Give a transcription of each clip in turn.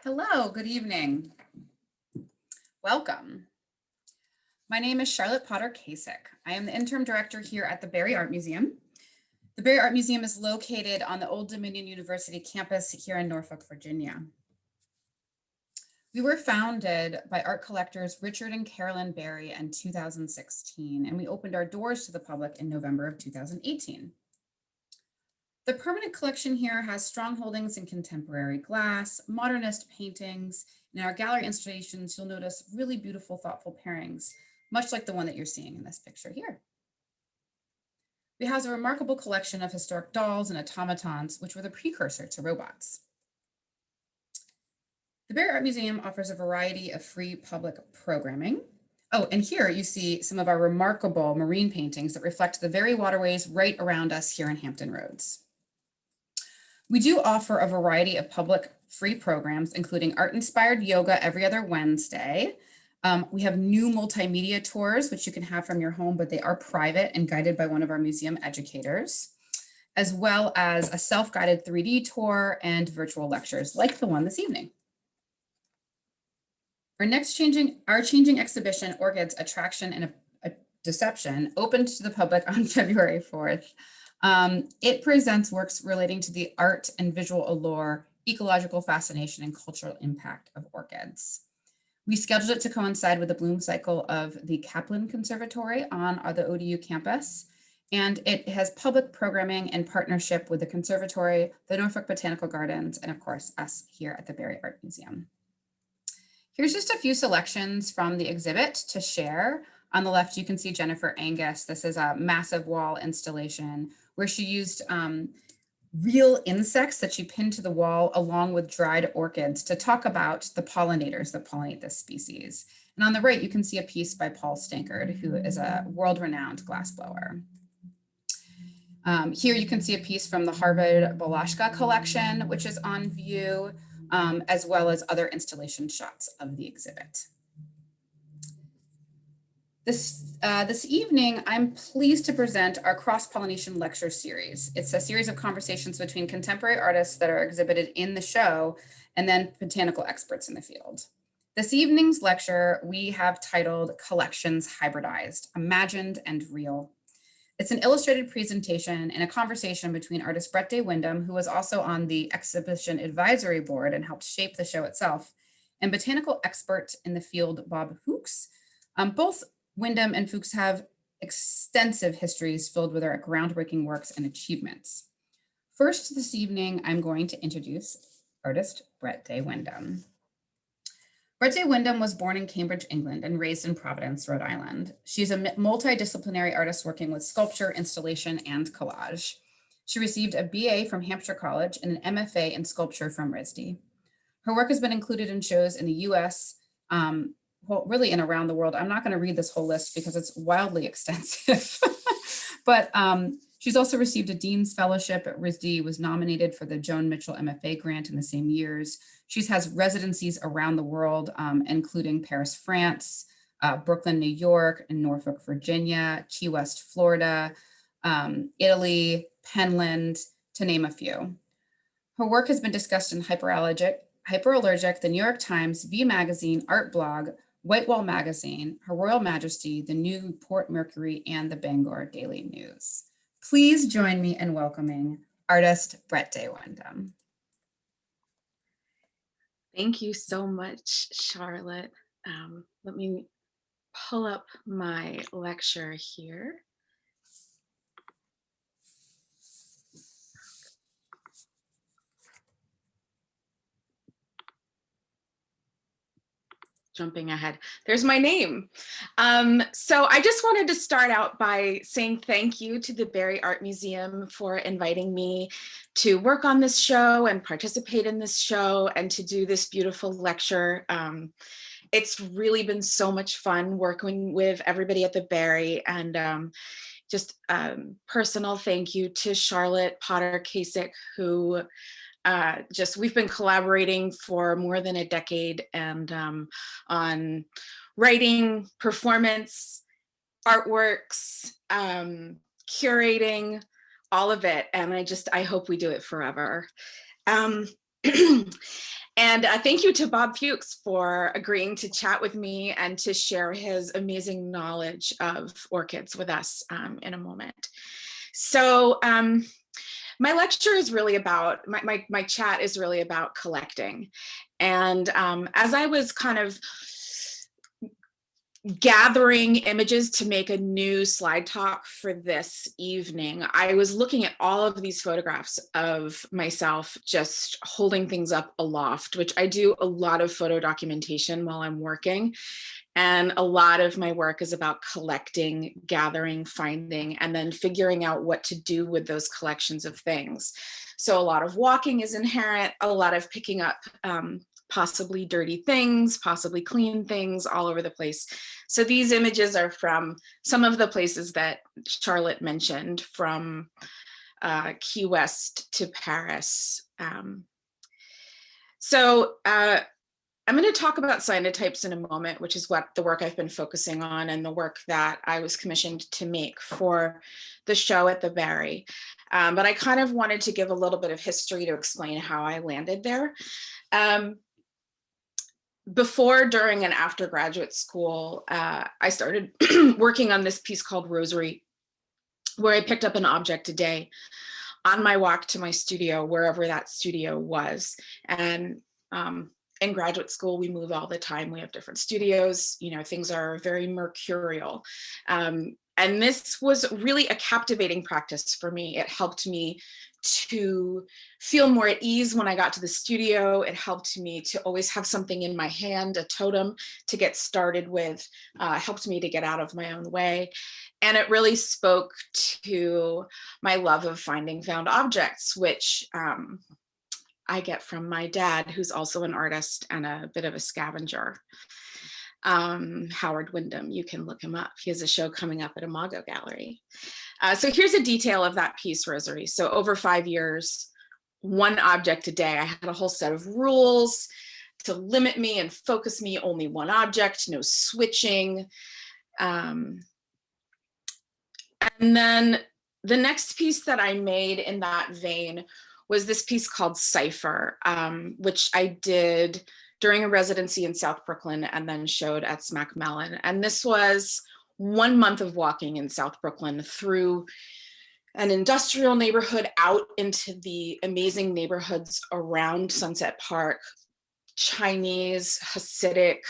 Hello, good evening. Welcome. My name is Charlotte Potter-Kasich. I am the interim director here at the Barry Art Museum. The Barry Art Museum is located on the Old Dominion University campus here in Norfolk, Virginia. We were founded by art collectors Richard and Carolyn Barry in 2016, and we opened our doors to the public in November of 2018. The permanent collection here has strong holdings in contemporary glass, modernist paintings, and in our gallery installations, you'll notice really beautiful, thoughtful pairings, much like the one that you're seeing in this picture here. We house a remarkable collection of historic dolls and automatons, which were the precursor to robots. The Barry Art Museum offers a variety of free public programming. Oh, and here you see some of our remarkable marine paintings that reflect the very waterways right around us here in Hampton Roads. We do offer a variety of public free programs, including art-inspired yoga every other Wednesday. We have new multimedia tours, which you can have from your home, but they are private and guided by one of our museum educators, as well as a self-guided 3D tour and virtual lectures like the one this evening. Our changing exhibition, Orchids, Attraction and a Deception, opened to the public on February 4th. It presents works relating to the art and visual allure, ecological fascination, and cultural impact of orchids. We scheduled it to coincide with the bloom cycle of the Kaplan Conservatory on the ODU campus, and it has public programming in partnership with the Conservatory, the Norfolk Botanical Gardens, and of course, us here at the Barry Art Museum. Here's just a few selections from the exhibit to share. On the left, you can see Jennifer Angus. This is a massive wall installation where she used real insects that she pinned to the wall along with dried orchids to talk about the pollinators that pollinate this species. And on the right, you can see a piece by Paul Stankard, who is a world-renowned glassblower. Here you can see a piece from the Harvard Balashka collection, which is on view, as well as other installation shots of the exhibit. This evening, I'm pleased to present our Cross-Pollination Lecture series. It's a series of conversations between contemporary artists that are exhibited in the show and then botanical experts in the field. This evening's lecture we have titled Collections Hybridized, Imagined and Real. It's an illustrated presentation and a conversation between artist Brett Day Windham, who was also on the exhibition advisory board and helped shape the show itself, and botanical expert in the field, Bob Fuchs. Both Windham and Fuchs have extensive histories filled with their groundbreaking works and achievements. First this evening, I'm going to introduce artist Brett Day Windham. Brett Day Windham was born in Cambridge, England, and raised in Providence, Rhode Island. She's a multidisciplinary artist working with sculpture, installation, and collage. She received a BA from Hampshire College and an MFA in sculpture from RISD. Her work has been included in shows in the US, well, really and around the world. I'm not going to read this whole list because it's wildly extensive, but she's also received a Dean's Fellowship at RISD, was nominated for the Joan Mitchell MFA grant in the same years. She has residencies around the world, including Paris, France, Brooklyn, New York, and Norfolk, Virginia, Key West, Florida, Italy, Penland, to name a few. Her work has been discussed in Hyperallergic, The New York Times, V Magazine, Art Blog, White Wall Magazine, Her Royal Majesty, the Newport Mercury, and the Bangor Daily News. Please join me in welcoming artist Brett Day Windham. Thank you so much, Charlotte. Let me pull up my lecture here. Jumping ahead, there's my name. So I just wanted to start out by saying thank you to the Barry Art Museum for inviting me to work on this show and participate in this show and to do this beautiful lecture. It's really been so much fun working with everybody at the Barry, and just personal thank you to Charlotte Potter-Kasich, who we've been collaborating for more than a decade, and on writing, performance, artworks, curating, all of it. And I hope we do it forever. And thank you to Bob Fuchs for agreeing to chat with me and to share his amazing knowledge of orchids with us in a moment. So my lecture is really about, my chat is really about collecting. And as I was kind of gathering images to make a new slide talk for this evening, I was looking at all of these photographs of myself just holding things up aloft, which I do a lot of photo documentation while I'm working. And a lot of my work is about collecting, gathering, finding, and then figuring out what to do with those collections of things. So a lot of walking is inherent, a lot of picking up possibly dirty things, possibly clean things all over the place. So these images are from some of the places that Charlotte mentioned, from Key West to Paris. I'm going to talk about cyanotypes in a moment, which is what the work I've been focusing on and the work that I was commissioned to make for the show at the Barry. But I kind of wanted to give a little bit of history to explain how I landed there. Before, during, and after graduate school, I started working on this piece called Rosary, where I picked up an object a day on my walk to my studio, wherever that studio was. And in graduate school, we move all the time. We have different studios, you know, things are very mercurial. And this was really a captivating practice for me. It helped me to feel more at ease when I got to the studio. It helped me to always have something in my hand, a totem to get started with, helped me to get out of my own way. And it really spoke to my love of finding found objects, which I get from my dad, who's also an artist and a bit of a scavenger. Howard Windham, you can look him up. He has a show coming up at Imago Gallery. So here's a detail of that piece, Rosary. So over 5 years, one object a day. I had a whole set of rules to limit me and focus me, only one object, no switching. And then the next piece that I made in that vein was this piece called Cipher, which I did during a residency in South Brooklyn and then showed at Smack Mellon. And this was 1 month of walking in South Brooklyn through an industrial neighborhood out into the amazing neighborhoods around Sunset Park, Chinese, Hasidic,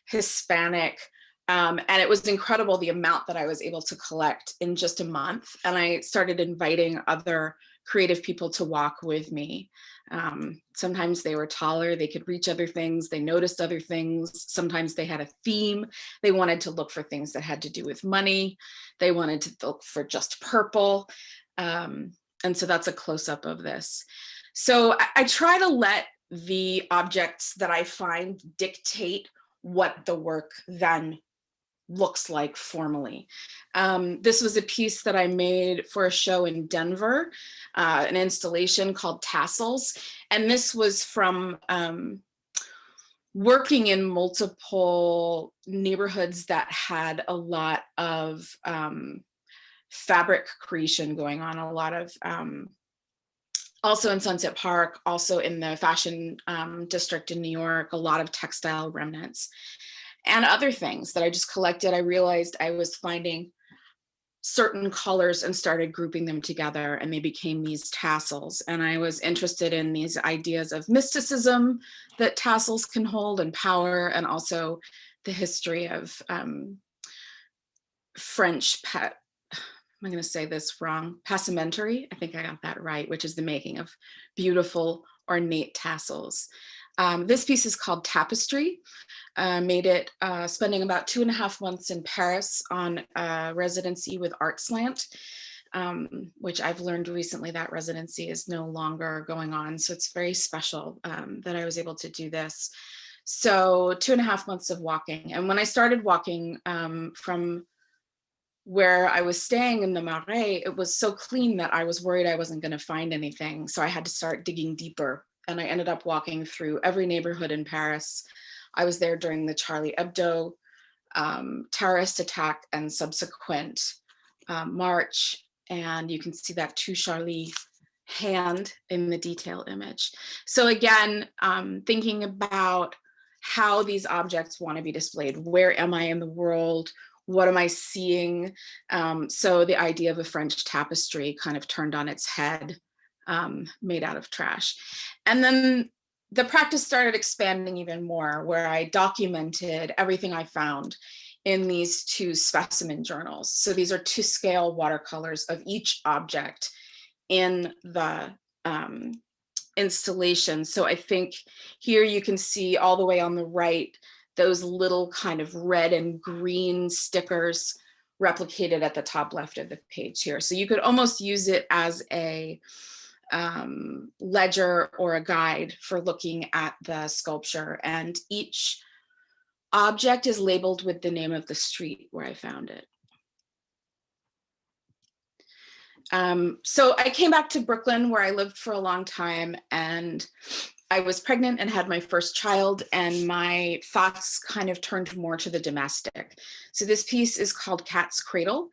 Hispanic. And it was incredible the amount that I was able to collect in just a month. And I started inviting other creative people to walk with me. Sometimes they were taller, they could reach other things, they noticed other things. Sometimes they had a theme. They wanted to look for things that had to do with money. They wanted to look for just purple. And so that's a close-up of this. So I try to let the objects that I find dictate what the work then looks like formally. This was a piece that I made for a show in Denver, an installation called Tassels. And this was from working in multiple neighborhoods that had a lot of fabric creation going on, a lot of, also in Sunset Park, also in the fashion district in New York, a lot of textile remnants. And other things that I just collected. I realized I was finding certain colors and started grouping them together, and they became these tassels. And I was interested in these ideas of mysticism that tassels can hold, and power, and also the history of French I'm going to say this wrong, passementerie. I think I got that right, which is the making of beautiful ornate tassels. This piece is called Tapestry. Made it spending about 2.5 months in Paris on a residency with Artslant, which I've learned recently that residency is no longer going on. So it's very special that I was able to do this. So 2.5 months of walking. And when I started walking from where I was staying in the Marais, it was so clean that I was worried I wasn't going to find anything. So I had to start digging deeper. And I ended up walking through every neighborhood in Paris. I was there during the Charlie Hebdo terrorist attack and subsequent march. And you can see that Tout Charlie hand in the detail image. So again, thinking about how these objects want to be displayed. Where am I in the world? What am I seeing? So the idea of a French tapestry kind of turned on its head, made out of trash. And then the practice started expanding even more, where I documented everything I found in these 2 specimen journals. So these are 2-scale watercolors of each object in the installation. So I think here you can see all the way on the right, those little kind of red and green stickers replicated at the top left of the page here. So you could almost use it as a ledger or a guide for looking at the sculpture, and each object is labeled with the name of the street where I found it. So I came back to Brooklyn, where I lived for a long time, and I was pregnant and had my first child, and my thoughts kind of turned more to the domestic. So this piece is called Cat's Cradle.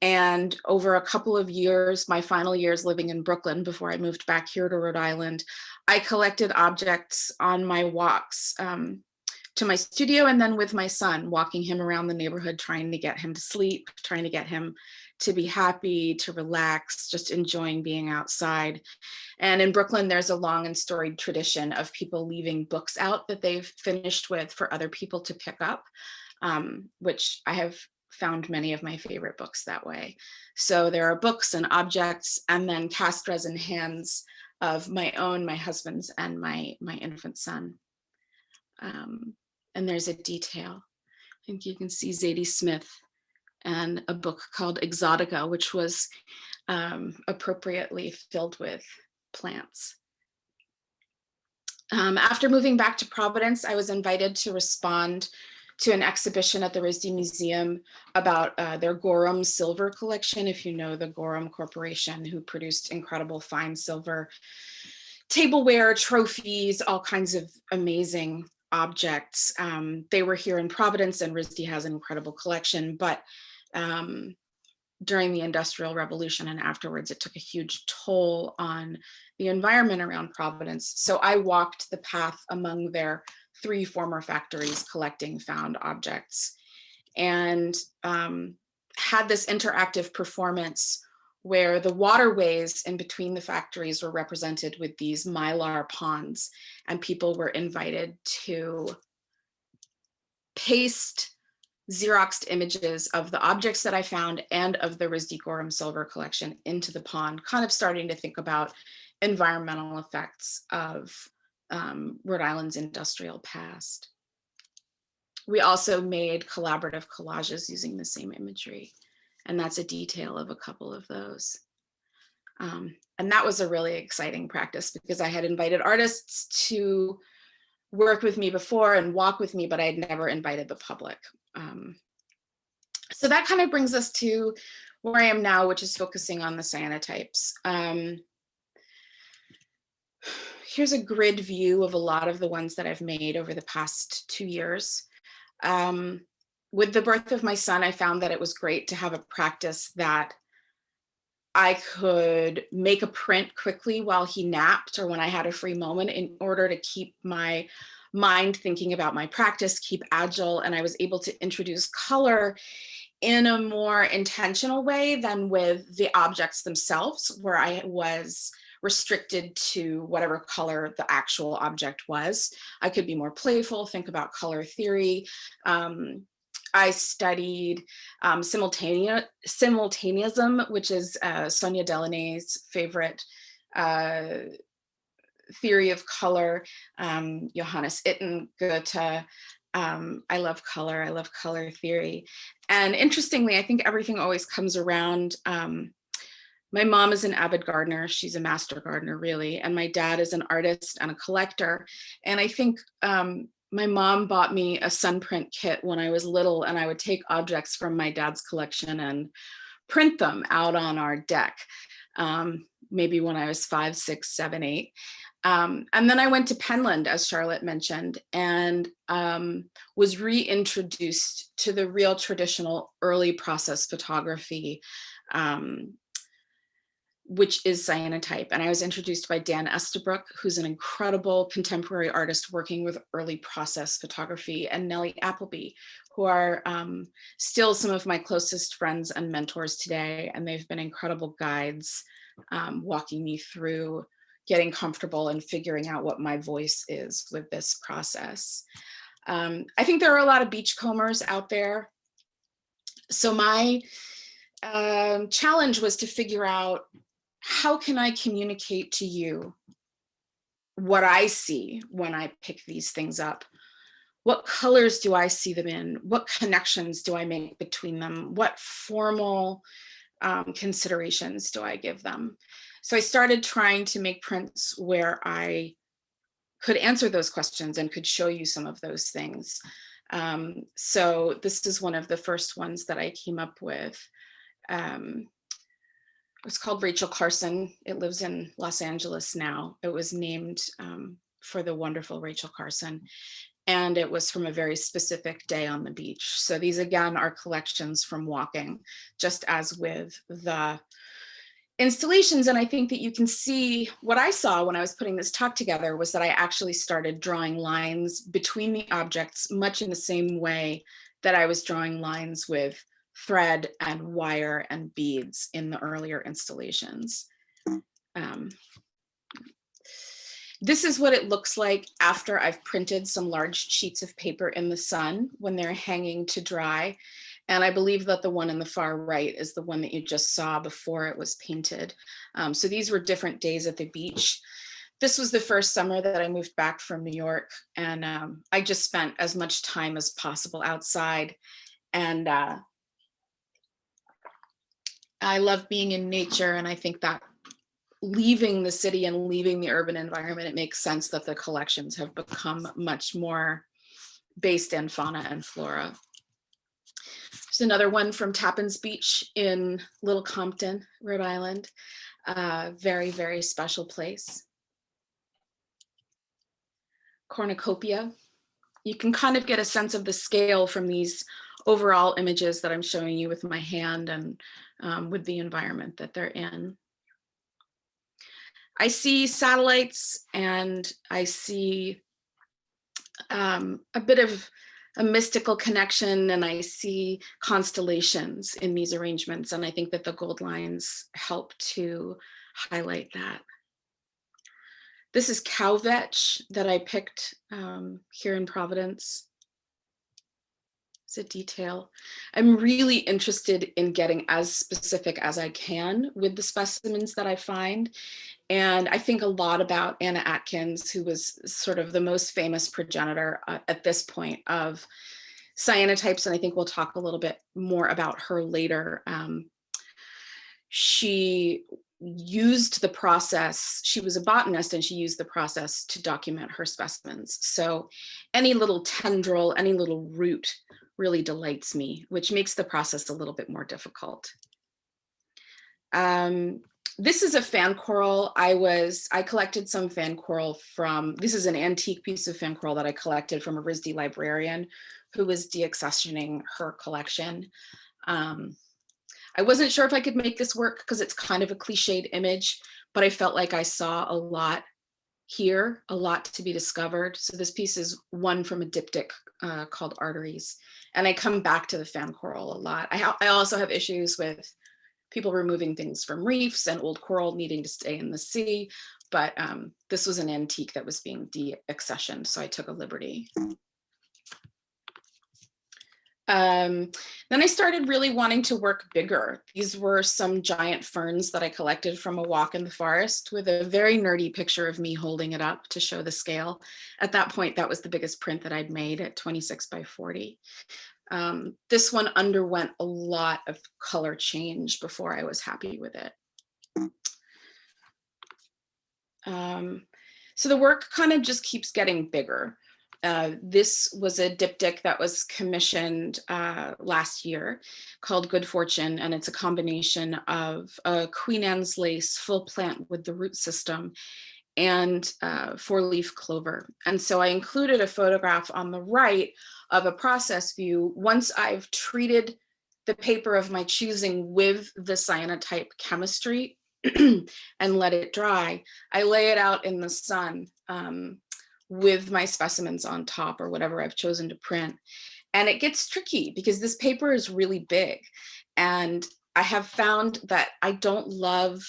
And over a couple of years, my final years living in Brooklyn before I moved back here to Rhode Island, I collected objects on my walks to my studio, and then with my son, walking him around the neighborhood, trying to get him to sleep, trying to get him to be happy, to relax, just enjoying being outside. And in Brooklyn, there's a long and storied tradition of people leaving books out that they've finished with for other people to pick up, which I have found many of my favorite books that way. So there are books and objects, and then cast resin hands of my own, my husband's, and my infant son. And there's a detail. I think you can see Zadie Smith and a book called Exotica, which was appropriately filled with plants. After moving back to Providence, I was invited to respond to an exhibition at the RISD Museum about their Gorham silver collection. If you know the Gorham Corporation, who produced incredible fine silver tableware, trophies, all kinds of amazing objects. They were here in Providence, and RISD has an incredible collection, but during the Industrial Revolution and afterwards, it took a huge toll on the environment around Providence. So I walked the path among their 3 former factories collecting found objects, and had this interactive performance where the waterways in between the factories were represented with these mylar ponds, and people were invited to paste Xeroxed images of the objects that I found and of the RISD Gorham silver collection into the pond, kind of starting to think about environmental effects of Rhode Island's industrial past. We also made collaborative collages using the same imagery, and that's a detail of a couple of those. And that was a really exciting practice, because I had invited artists to work with me before and walk with me, but I had never invited the public. So that kind of brings us to where I am now, which is focusing on the cyanotypes. Here's a grid view of a lot of the ones that I've made over the past 2 years. With the birth of my son, I found that it was great to have a practice that I could make a print quickly while he napped or when I had a free moment, in order to keep my mind thinking about my practice, keep agile, and I was able to introduce color in a more intentional way than with the objects themselves, where I was restricted to whatever color the actual object was. I could be more playful, think about color theory. I studied simultaneism, which is Sonia Delaney's favorite theory of color, Johannes Itten, Goethe. I love color theory. And interestingly, I think everything always comes around. My mom is an avid gardener. She's a master gardener, really. And my dad is an artist and a collector. And I think my mom bought me a sunprint kit when I was little, and I would take objects from my dad's collection and print them out on our deck, maybe when I was 5, 6, 7, 8. And then I went to Penland, as Charlotte mentioned, and was reintroduced to the real traditional early process photography which is cyanotype. And I was introduced by Dan Estabrook, who's an incredible contemporary artist working with early process photography, and Nellie Appleby, who are still some of my closest friends and mentors today. And they've been incredible guides, walking me through getting comfortable and figuring out what my voice is with this process. I think there are a lot of beachcombers out there. So my challenge was to figure out, how can I communicate to you what I see when I pick these things up? What colors do I see them in? What connections do I make between them? What formal considerations do I give them? So I started trying to make prints where I could answer those questions and could show you some of those things. So this is one of the first ones that I came up with. It's called Rachel Carson. It lives in Los Angeles now. It was named for the wonderful Rachel Carson. And it was from a very specific day on the beach. So these again are collections from walking, just as with the installations. And I think that you can see what I saw when I was putting this talk together was that I actually started drawing lines between the objects, much in the same way that I was drawing lines with thread and wire and beads in the earlier installations. This is what it looks like after I've printed some large sheets of paper in the sun when they're hanging to dry. And I believe that the one in the far right is the one that you just saw before it was painted. So these were different days at the beach. This was the first summer that I moved back from New York, and I just spent as much time as possible outside. And I love being in nature, and I think that leaving the city and leaving the urban environment, it makes sense that the collections have become much more based in fauna and flora. There's another one from Tappan's Beach in Little Compton, Rhode Island. Very, very special place. Cornucopia. You can kind of get a sense of the scale from these overall images that I'm showing you with my hand and with the environment that they're in. I see satellites, and I see a bit of a mystical connection, and I see constellations in these arrangements. And I think that the gold lines help to highlight that. This is cow vetch that I picked here in Providence. It's a detail. I'm really interested in getting as specific as I can with the specimens that I find. And I think a lot about Anna Atkins, who was sort of the most famous progenitor at this point of cyanotypes. And I think we'll talk a little bit more about her later. She used the process, she was a botanist, and she used the process to document her specimens. So any little tendril, any little root really delights me, which makes the process a little bit more difficult. This is a fan coral. I collected some fan coral from, this is an antique piece of fan coral that I collected from a RISD librarian who was deaccessioning her collection. I wasn't sure if I could make this work because it's kind of a cliched image, but I felt like I saw a lot here, a lot to be discovered. So this piece is one from a diptych called Arides. And I come back to the fan coral a lot. I also have issues with people removing things from reefs and old coral needing to stay in the sea. But this was an antique that was being deaccessioned, so I took a liberty. Then I started really wanting to work bigger. These were some giant ferns that I collected from a walk in the forest with a very nerdy picture of me holding it up to show the scale. At that point, that was the biggest print that I'd made at 26 by 40. This one underwent a lot of color change before I was happy with it. So the work kind of just keeps getting bigger. This was a diptych that was commissioned last year called Good Fortune, and it's a combination of a Queen Anne's lace full plant with the root system and four-leaf clover. And so I included a photograph on the right of a process view once I've treated the paper of my choosing with the cyanotype chemistry and let it dry, I lay it out in the sun with my specimens on top or whatever I've chosen to print. And it gets tricky because this paper is really big. And I have found that I don't love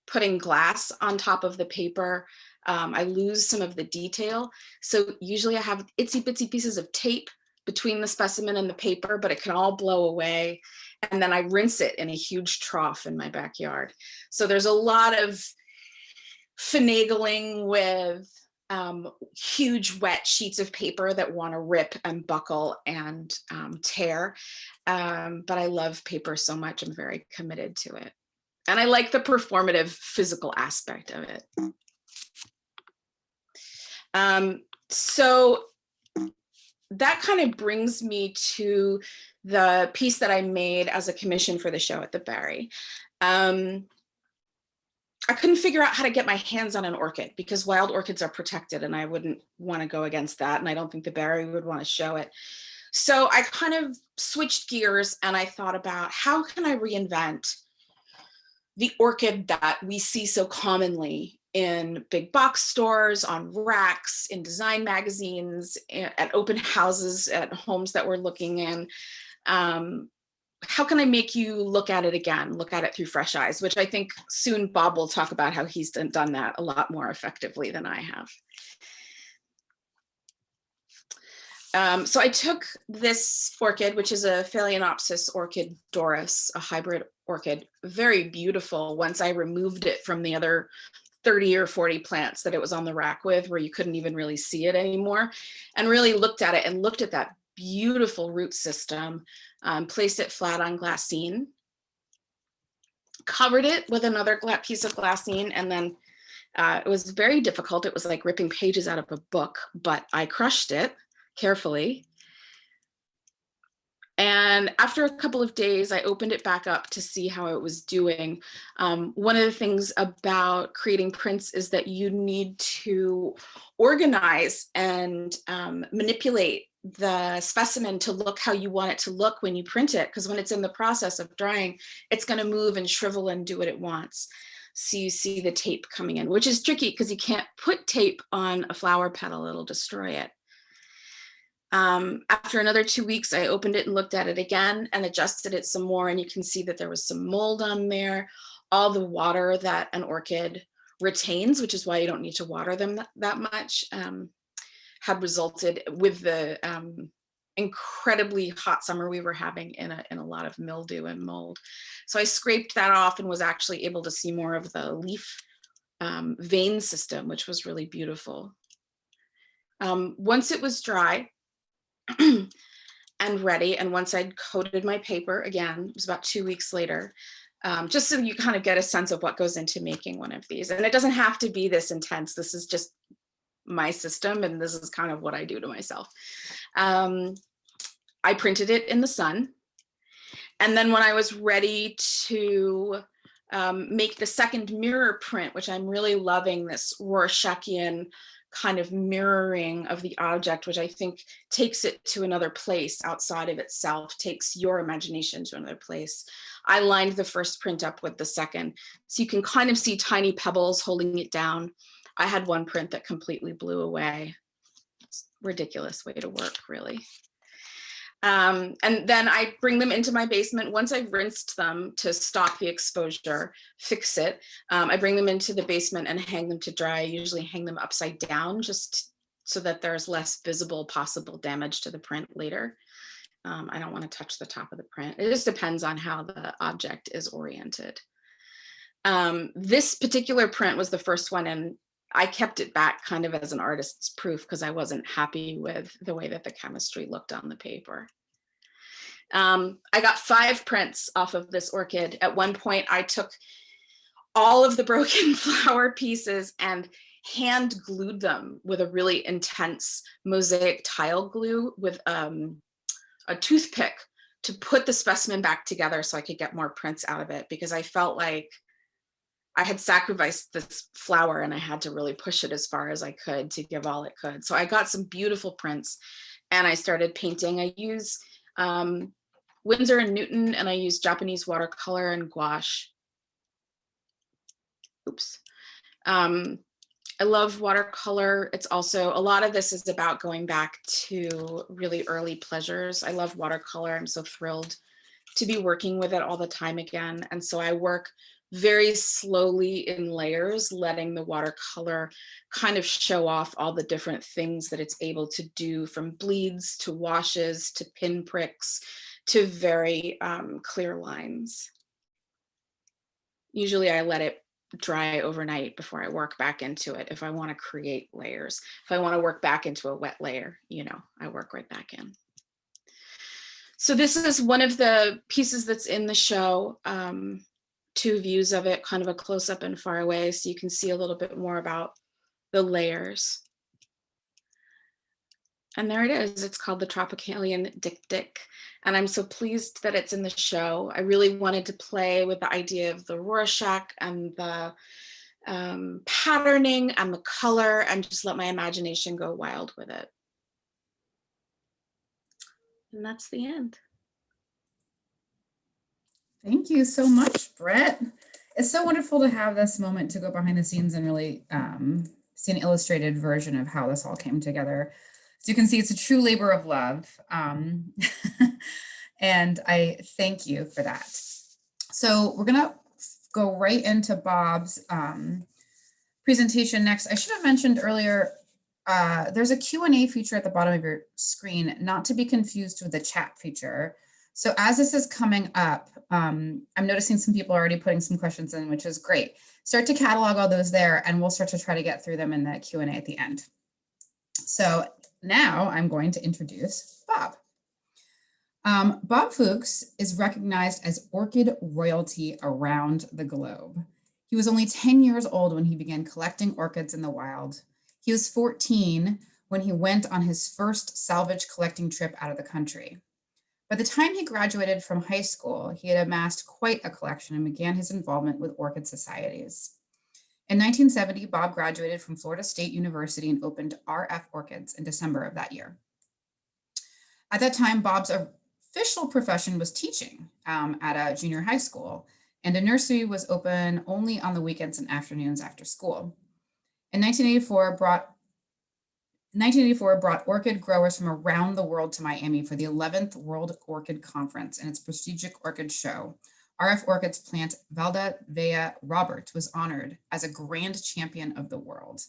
putting glass on top of the paper. I lose some of the detail. So usually I have itsy bitsy pieces of tape between the specimen and the paper, but it can all blow away. And then I rinse it in a huge trough in my backyard. So there's a lot of finagling with huge wet sheets of paper that want to rip and buckle and tear. But I love paper so much, I'm very committed to it. And I like the performative physical aspect of it. So that kind of brings me to the piece that I made as a commission for the show at the Barry. I couldn't figure out how to get my hands on an orchid because wild orchids are protected and I wouldn't want to go against that. And I don't think the Barry would want to show it. So I kind of switched gears and I thought about how can I reinvent the orchid that we see so commonly in big box stores, on racks, in design magazines, at open houses, at homes that we're looking in. How can I make you look at it again, look at it through fresh eyes, which I think soon Bob will talk about how he's done that a lot more effectively than I have. So I took this orchid, which is a Phalaenopsis orchid Doris, a hybrid orchid, very beautiful once I removed it from the other 30 or 40 plants that it was on the rack with, where you couldn't even really see it anymore, and really looked at it and looked at that beautiful root system, placed it flat on glassine, covered it with another piece of glassine, and then it was very difficult. It was like ripping pages out of a book, but I crushed it carefully. And after a couple of days, I opened it back up to see how it was doing. One of the things about creating prints is that you need to organize and manipulate the specimen to look how you want it to look when you print it, because when it's in the process of drying, it's going to move and shrivel and do what it wants. So you see the tape coming in, which is tricky because you can't put tape on a flower petal, it'll destroy it. After another 2 weeks, I opened it and looked at it again and adjusted it some more. And you can see that there was some mold on there, all the water that an orchid retains, which is why you don't need to water them that much, had resulted with the incredibly hot summer we were having in a lot of mildew and mold. So I scraped that off and was actually able to see more of the leaf vein system, which was really beautiful. Once it was dry, and ready, and once I'd coated my paper again, it was about 2 weeks later, just so you kind of get a sense of what goes into making one of these. And it doesn't have to be this intense. This is just my system, and this is kind of what I do to myself. I printed it in the sun. And then when I was ready to make the second mirror print, which I'm really loving, this Rorschach-ian kind of mirroring of the object, which I think takes it to another place outside of itself, takes your imagination to another place. I lined the first print up with the second. So you can kind of see tiny pebbles holding it down. I had one print that completely blew away. It's a ridiculous way to work, really. And then I bring them into my basement. Once I've rinsed them to stop the exposure, fix it, I bring them into the basement and hang them to dry. I usually hang them upside down just so that there's less visible possible damage to the print later. I don't want to touch the top of the print. It just depends on how the object is oriented. This particular print was the first one, and I kept it back kind of as an artist's proof because I wasn't happy with the way that the chemistry looked on the paper. I got 5 prints off of this orchid. At one point, I took all of the broken flower pieces and hand glued them with a really intense mosaic tile glue with a toothpick to put the specimen back together so I could get more prints out of it, because I felt like I had sacrificed this flower and I had to really push it as far as I could to give all it could. So I got some beautiful prints and I started painting. I use Winsor and Newton, and I use Japanese watercolor and gouache. oops. I love watercolor. It's also, a lot of this is about going back to really early pleasures. I love watercolor. I'm so thrilled to be working with it all the time again. And so I work very slowly in layers, letting the watercolor kind of show off all the different things that it's able to do, from bleeds to washes to pinpricks to very clear lines. Usually I let it dry overnight before I work back into it. If I want to create layers, if I want to work back into a wet layer, you know, I work right back in. So this is one of the pieces that's in the show. Two views of it, kind of a close up and far away, so you can see a little bit more about the layers. And there it is. It's called the Tropicalian Dictic. And I'm so pleased that it's in the show. I really wanted to play with the idea of the Rorschach and the patterning and the color, and just let my imagination go wild with it. And that's the end. Thank you so much, Brett. It's so wonderful to have this moment to go behind the scenes and really see an illustrated version of how this all came together. So you can see it's a true labor of love. And I thank you for that. So we're gonna go right into Bob's presentation next. I should have mentioned earlier, there's a Q&A feature at the bottom of your screen, not to be confused with the chat feature. So as this is coming up, I'm noticing some people are already putting some questions in, which is great. Start to catalog all those there, and we'll start to try to get through them in the Q&A at the end. So now I'm going to introduce Bob. Bob Fuchs is recognized as orchid royalty around the globe. He was only 10 years old when he began collecting orchids in the wild. He was 14 when he went on his first salvage collecting trip out of the country. By the time he graduated from high school, he had amassed quite a collection and began his involvement with orchid societies. In 1970, Bob graduated from Florida State University and opened RF Orchids in December of that year. At that time, Bob's official profession was teaching at a junior high school, and a nursery was open only on the weekends and afternoons after school. In 1984, brought orchid growers from around the world to Miami for the 11th World Orchid Conference and its prestigious orchid show. RF Orchids plant Vanda Vea Robert was honored as a grand champion of the world.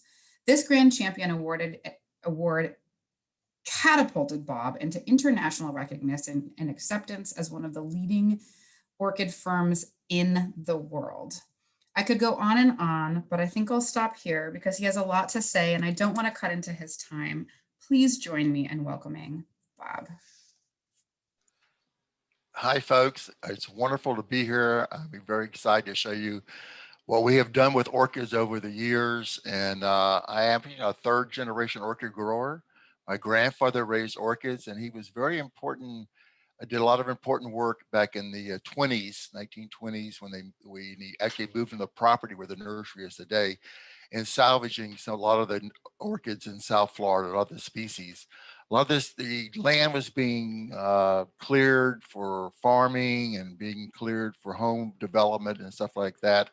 This grand champion award catapulted Bob into international recognition and acceptance as one of the leading orchid firms in the world. I could go on, but I think I'll stop here because he has a lot to say and I don't want to cut into his time. Please join me in welcoming Bob. Hi, folks. It's wonderful to be here. I'm very excited to show you what we have done with orchids over the years. And I am a third generation orchid grower. My grandfather raised orchids and he was very important. I did a lot of important work back in the 1920s, when we actually moved from the property where the nursery is today, and salvaging a lot of the orchids in South Florida, a lot of the species. A lot of the land was being cleared for farming and being cleared for home development and stuff like that.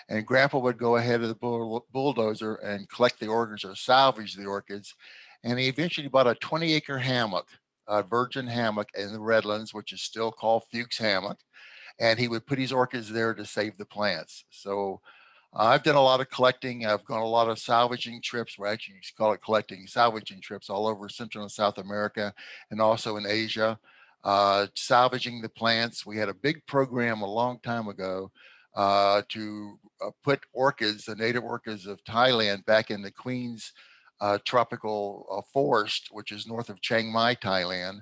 And Grandpa would go ahead of the bulldozer and collect the orchids or salvage the orchids. And he eventually bought a 20-acre hammock, a virgin hammock in the Redlands, which is still called Fuchs Hammock. And he would put his orchids there to save the plants. So I've done a lot of collecting. I've gone a lot of salvaging trips. We actually used to call it collecting, salvaging trips all over Central and South America and also in Asia, salvaging the plants. We had a big program a long time ago to put orchids, the native orchids of Thailand, back in the Queen's tropical forest, which is north of Chiang Mai, Thailand.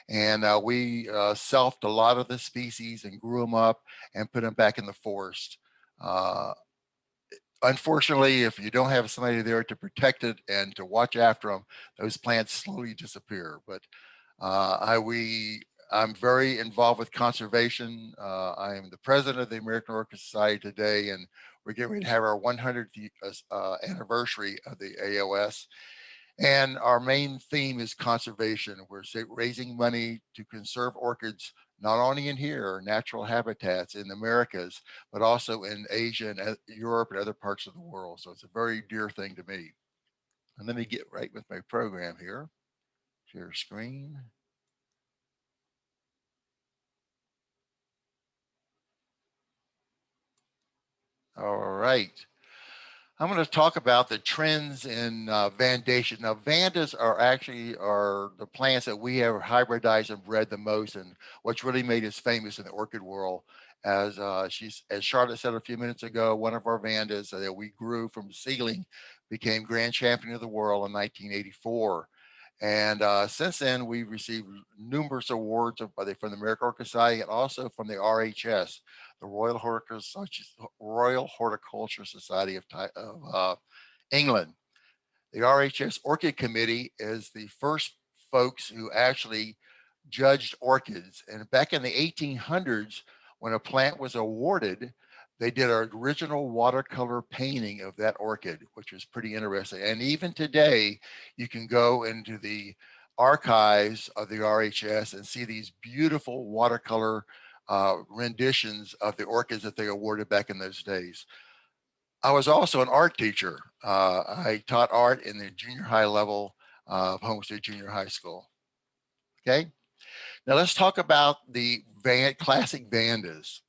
And we selfed a lot of the species and grew them up and put them back in the forest. Unfortunately, if you don't have somebody there to protect it and to watch after them, those plants slowly disappear. But I'm very involved with conservation. I am the president of the American Orchid Society today, and we're getting ready to have our 100th anniversary of the AOS. And our main theme is conservation. We're raising money to conserve orchids, not only in here, natural habitats in the Americas, but also in Asia and Europe and other parts of the world. So it's a very dear thing to me. And let me get right with my program here. Share screen. All right. I'm going to talk about the trends in vandation. Now, vandas are the plants that we have hybridized and bred the most, and what's really made us famous in the orchid world. As Charlotte said a few minutes ago, one of our vandas that we grew from seedling became grand champion of the world in 1984. And since then, we've received numerous awards from the American Orchid Society and also from the RHS, the Royal Horticultural Society of England. The RHS Orchid Committee is the first folks who actually judged orchids. And back in the 1800s, when a plant was awarded, they did an original watercolor painting of that orchid, which was pretty interesting. And even today, you can go into the archives of the RHS and see these beautiful watercolor renditions of the orchids that they awarded back in those days. I was also an art teacher. I taught art in the junior high level of Homestead Junior High School. Okay, now let's talk about the classic Vandas.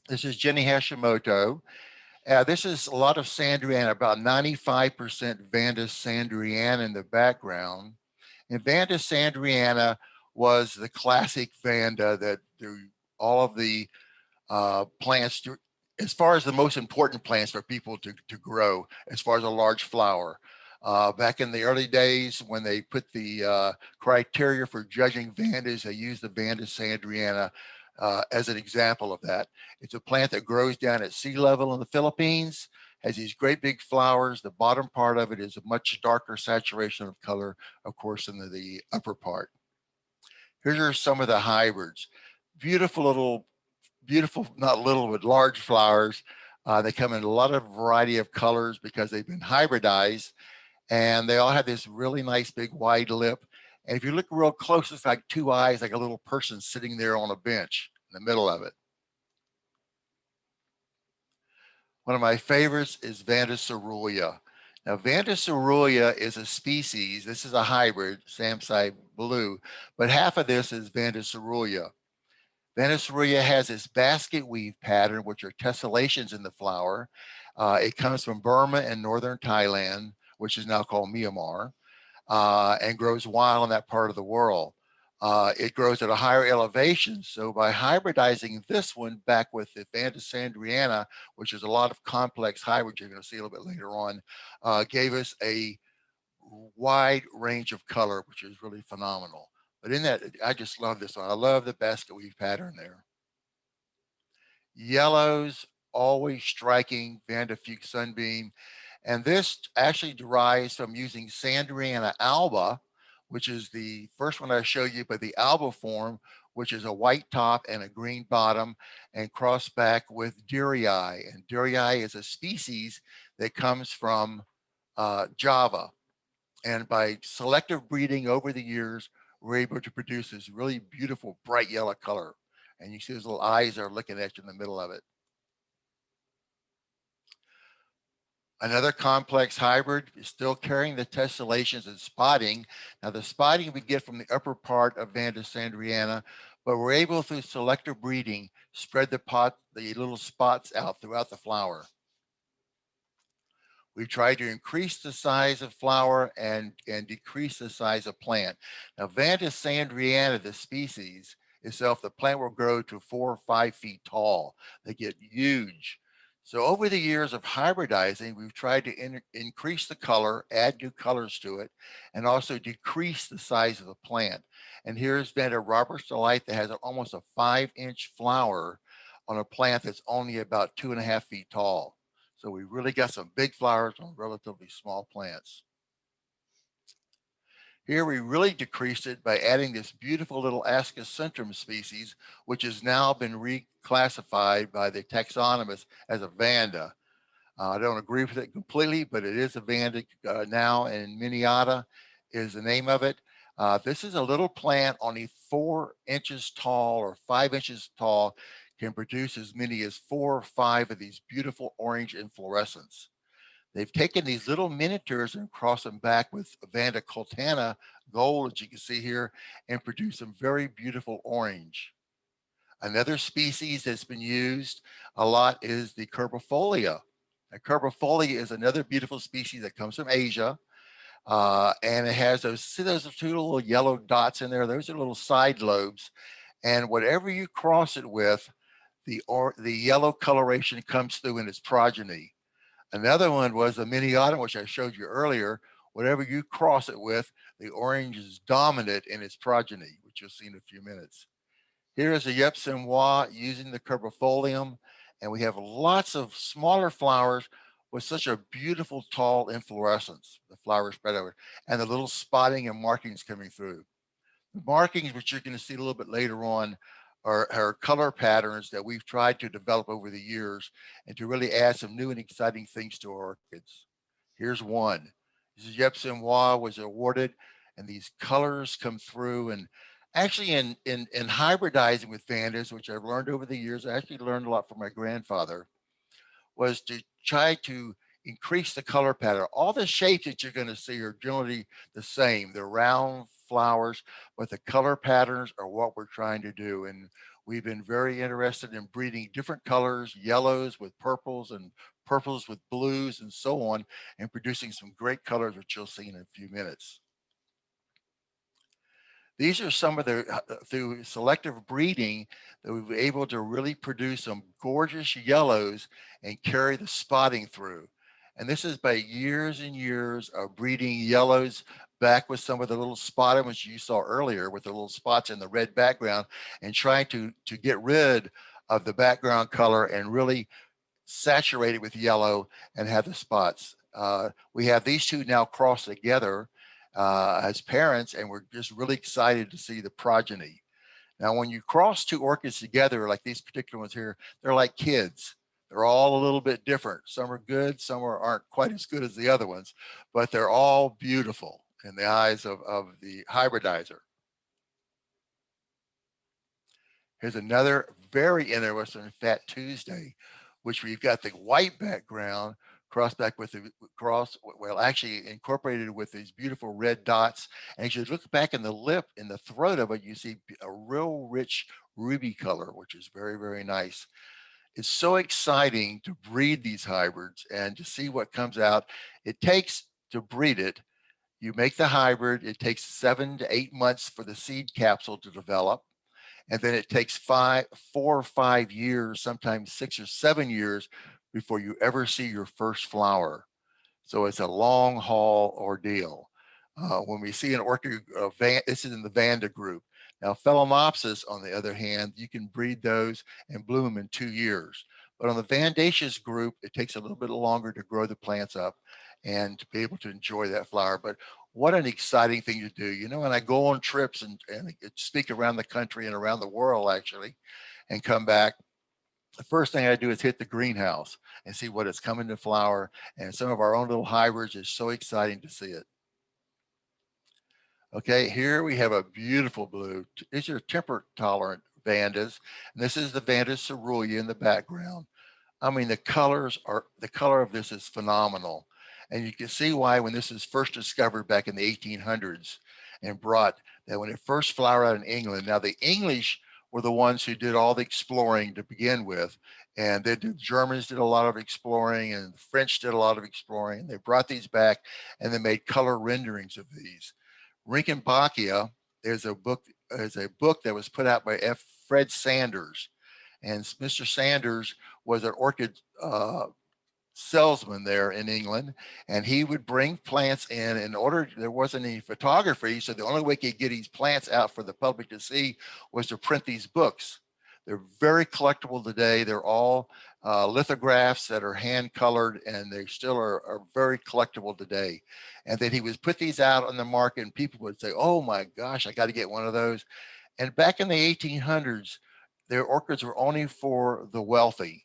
This is Jenny Hashimoto. This is a lot of Sandriana, about 95% Vanda Sandriana in the background. And Vanda Sandriana was the classic Vanda that all of the plants, as far as the most important plants for people to grow, as far as a large flower. Back in the early days, when they put the criteria for judging Vandas, they used the Vanda Sandriana as an example of that. It's a plant that grows down at sea level in the Philippines, has these great big flowers. The bottom part of it is a much darker saturation of color, of course, than the upper part. Here are some of the hybrids. Beautiful, not little, but large flowers. They come in a lot of variety of colors because they've been hybridized, and they all have this really nice big wide lip. And if you look real close, it's like two eyes, like a little person sitting there on a bench in the middle of it. One of my favorites is Vanda Cerullia. Now, Vanda Cerullia is a species. This is a hybrid, Samsai blue, but half of this is Vanda Cerullia. Vanda Cerullia has this basket weave pattern, which are tessellations in the flower. It comes from Burma and northern Thailand, which is now called Myanmar, and grows wild in that part of the world. It grows at a higher elevation. So by hybridizing this one back with the Vanda Sandriana, which is a lot of complex hybrids you're going to see a little bit later on, gave us a wide range of color, which is really phenomenal. But in that, I just love this one. I love the basket weave pattern there. Yellows, always striking, Vanda Fuchs Sunbeam. And this actually derives from using Sandriana alba, which is the first one I show you, but the alba form, which is a white top and a green bottom, and cross back with Durii. And Durii is a species that comes from Java. And by selective breeding over the years, we're able to produce this really beautiful bright yellow color. And you see those little eyes are looking at you in the middle of it. Another complex hybrid is still carrying the tessellations and spotting. Now the spotting we get from the upper part of Vanda Sandriana, but we're able through selective breeding spread the little spots out throughout the flower. We try to increase the size of flower and decrease the size of plant. Now, Vanda Sandriana, the species itself, the plant will grow to 4 or 5 feet tall. They get huge. So over the years of hybridizing, we've tried to increase the color, add new colors to it, and also decrease the size of the plant. And here's Vanda Roberts Delight that has almost a 5-inch flower on a plant that's only about 2.5 feet tall. So we really got some big flowers on relatively small plants. Here we really decreased it by adding this beautiful little Ascocentrum species, which has now been reclassified by the taxonomists as a Vanda. I don't agree with it completely, but it is a Vanda now, and Miniata is the name of it. This is a little plant only 4 inches tall or 5 inches tall, can produce as many as 4 or 5 of these beautiful orange inflorescence. They've taken these little miniatures and crossed them back with Vanda Cultana gold, as you can see here, and produce some very beautiful orange. Another species that's been used a lot is the Kerbifolia. Now, Kerbifolia is another beautiful species that comes from Asia, and it has those, see those 2 little yellow dots in there? Those are little side lobes, and whatever you cross it with, the yellow coloration comes through in its progeny. Another one was the Miniata, which I showed you earlier. Whatever you cross it with, the orange is dominant in its progeny, which you'll see in a few minutes. Here is a Yepsimois using the Kerbifolium, and we have lots of smaller flowers with such a beautiful tall inflorescence. The flowers spread over, and the little spotting and markings coming through. The markings, which you're going to see a little bit later on, are color patterns that we've tried to develop over the years and to really add some new and exciting things to our orchids. Here's one. This is Yepsimois was awarded, and these colors come through. And actually, in hybridizing with Vandas, which I've learned over the years, I actually learned a lot from my grandfather, was to try to increase the color pattern. All the shapes that you're going to see are generally the same. They're round flowers, but the color patterns are what we're trying to do. And we've been very interested in breeding different colors, yellows with purples and purples with blues and so on, and producing some great colors, which you'll see in a few minutes. These are some of the, through selective breeding, that we've been able to really produce some gorgeous yellows and carry the spotting through. And this is by years and years of breeding yellows back with some of the little spotted ones you saw earlier with the little spots in the red background, and trying to get rid of the background color and really saturate it with yellow and have the spots. We have these two now crossed together as parents, and we're just really excited to see the progeny. Now, when you cross 2 orchids together, like these particular ones here, they're like kids. They're all a little bit different. Some are good, some aren't quite as good as the other ones, but they're all beautiful in the eyes of the hybridizer. Here's another very interesting Fat Tuesday, which we've got the white background crossed back with the well, actually incorporated with these beautiful red dots. And as you look back in the lip, in the throat of it, you see a real rich ruby color, which is very, very nice. It's so exciting to breed these hybrids and to see what comes out. It takes to breed it. You make the hybrid, it takes 7 to 8 months for the seed capsule to develop. And then it takes 4 or 5 years, sometimes 6 or 7 years before you ever see your first flower. So it's a long haul ordeal. When we see an orchid, this is in the Vanda group. Now, Phalaenopsis, on the other hand, you can breed those and bloom them in 2 years. But on the Vandaceous group, it takes a little bit longer to grow the plants up and to be able to enjoy that flower. But what an exciting thing to do. You know, when I go on trips and speak around the country and around the world, actually, and come back, the first thing I do is hit the greenhouse and see what is coming to flower. And some of our own little hybrids is so exciting to see it. Okay, here we have a beautiful blue. These are temperate tolerant Vandas. And this is the Vanda Cerullia in the background. I mean, the color of this is phenomenal. And you can see why when this was first discovered back in the 1800s and brought, that when it first flowered out in England. Now the English were the ones who did all the exploring to begin with. And the Germans did a lot of exploring, and the French did a lot of exploring. They brought these back and they made color renderings of these. Rinkenbachia is a book that was put out by Fred Sanders. And Mr. Sanders was an orchid salesman there in England, and he would bring plants in order, there wasn't any photography, so the only way he could get these plants out for the public to see was to print these books. They're very collectible today. They're all lithographs that are hand colored, and they still are very collectible today. And then he would put these out on the market, and people would say, oh my gosh, I got to get one of those. And back in the 1800s, their orchids were only for the wealthy.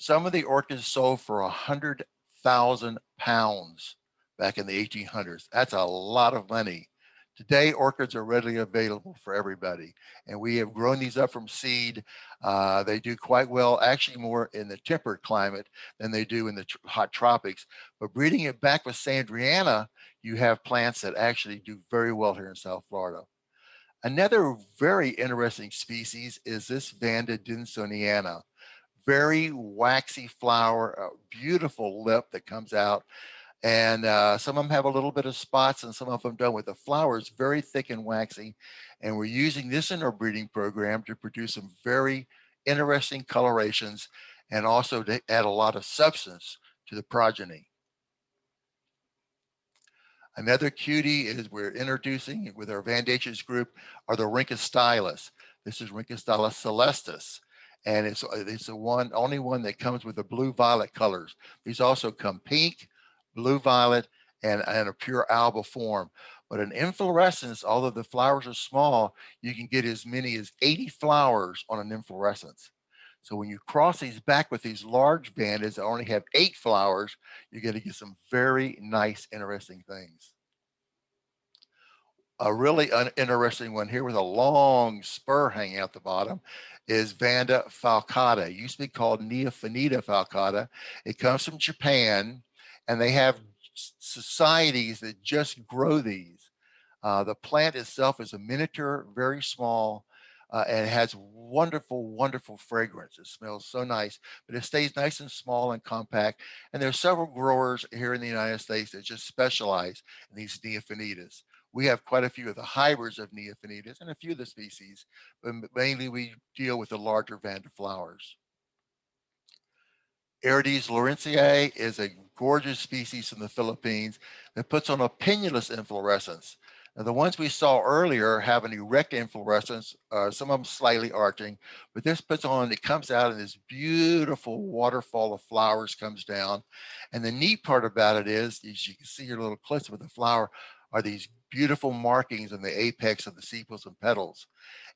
Some of the orchids sold for 100,000 pounds back in the 1800s. That's a lot of money. Today, orchids are readily available for everybody, and we have grown these up from seed. They do quite well, actually more in the temperate climate than they do in the hot tropics. But breeding it back with Sandriana, you have plants that actually do very well here in South Florida. Another very interesting species is this Vanda Densoniana. Very waxy flower, a beautiful lip that comes out. And some of them have a little bit of spots and some of them don't, with the flowers very thick and waxy. And we're using this in our breeding program to produce some very interesting colorations and also to add a lot of substance to the progeny. Another cutie is we're introducing with our Vandaceous group are the Rinka Stylus. This is Rinka Stylus celestis. And it's the only one that comes with the blue-violet colors. These also come pink, blue-violet, and a pure alba form. But in inflorescence, although the flowers are small, you can get as many as 80 flowers on an inflorescence. So when you cross these back with these large vandas that only have 8 flowers, you're going to get some very nice, interesting things. A really interesting one here with a long spur hanging out the bottom is Vanda Falcata. It used to be called Neophanida falcata. It comes from Japan, and they have societies that just grow these. The plant itself is a miniature, very small, and it has wonderful, wonderful fragrance. It smells so nice, but it stays nice and small and compact. And there are several growers here in the United States that just specialize in these Neophanidas. We have quite a few of the hybrids of Neophanidas and a few of the species, but mainly we deal with the larger Vanda flowers. Arides Laurenciae is a gorgeous species from the Philippines that puts on a pinnulus inflorescence. Now, the ones we saw earlier have an erect inflorescence, some of them slightly arching, but this puts on, it comes out in this beautiful waterfall of flowers comes down. And the neat part about it is, as you can see your little clips with the flower, are these beautiful markings on the apex of the sepals and petals.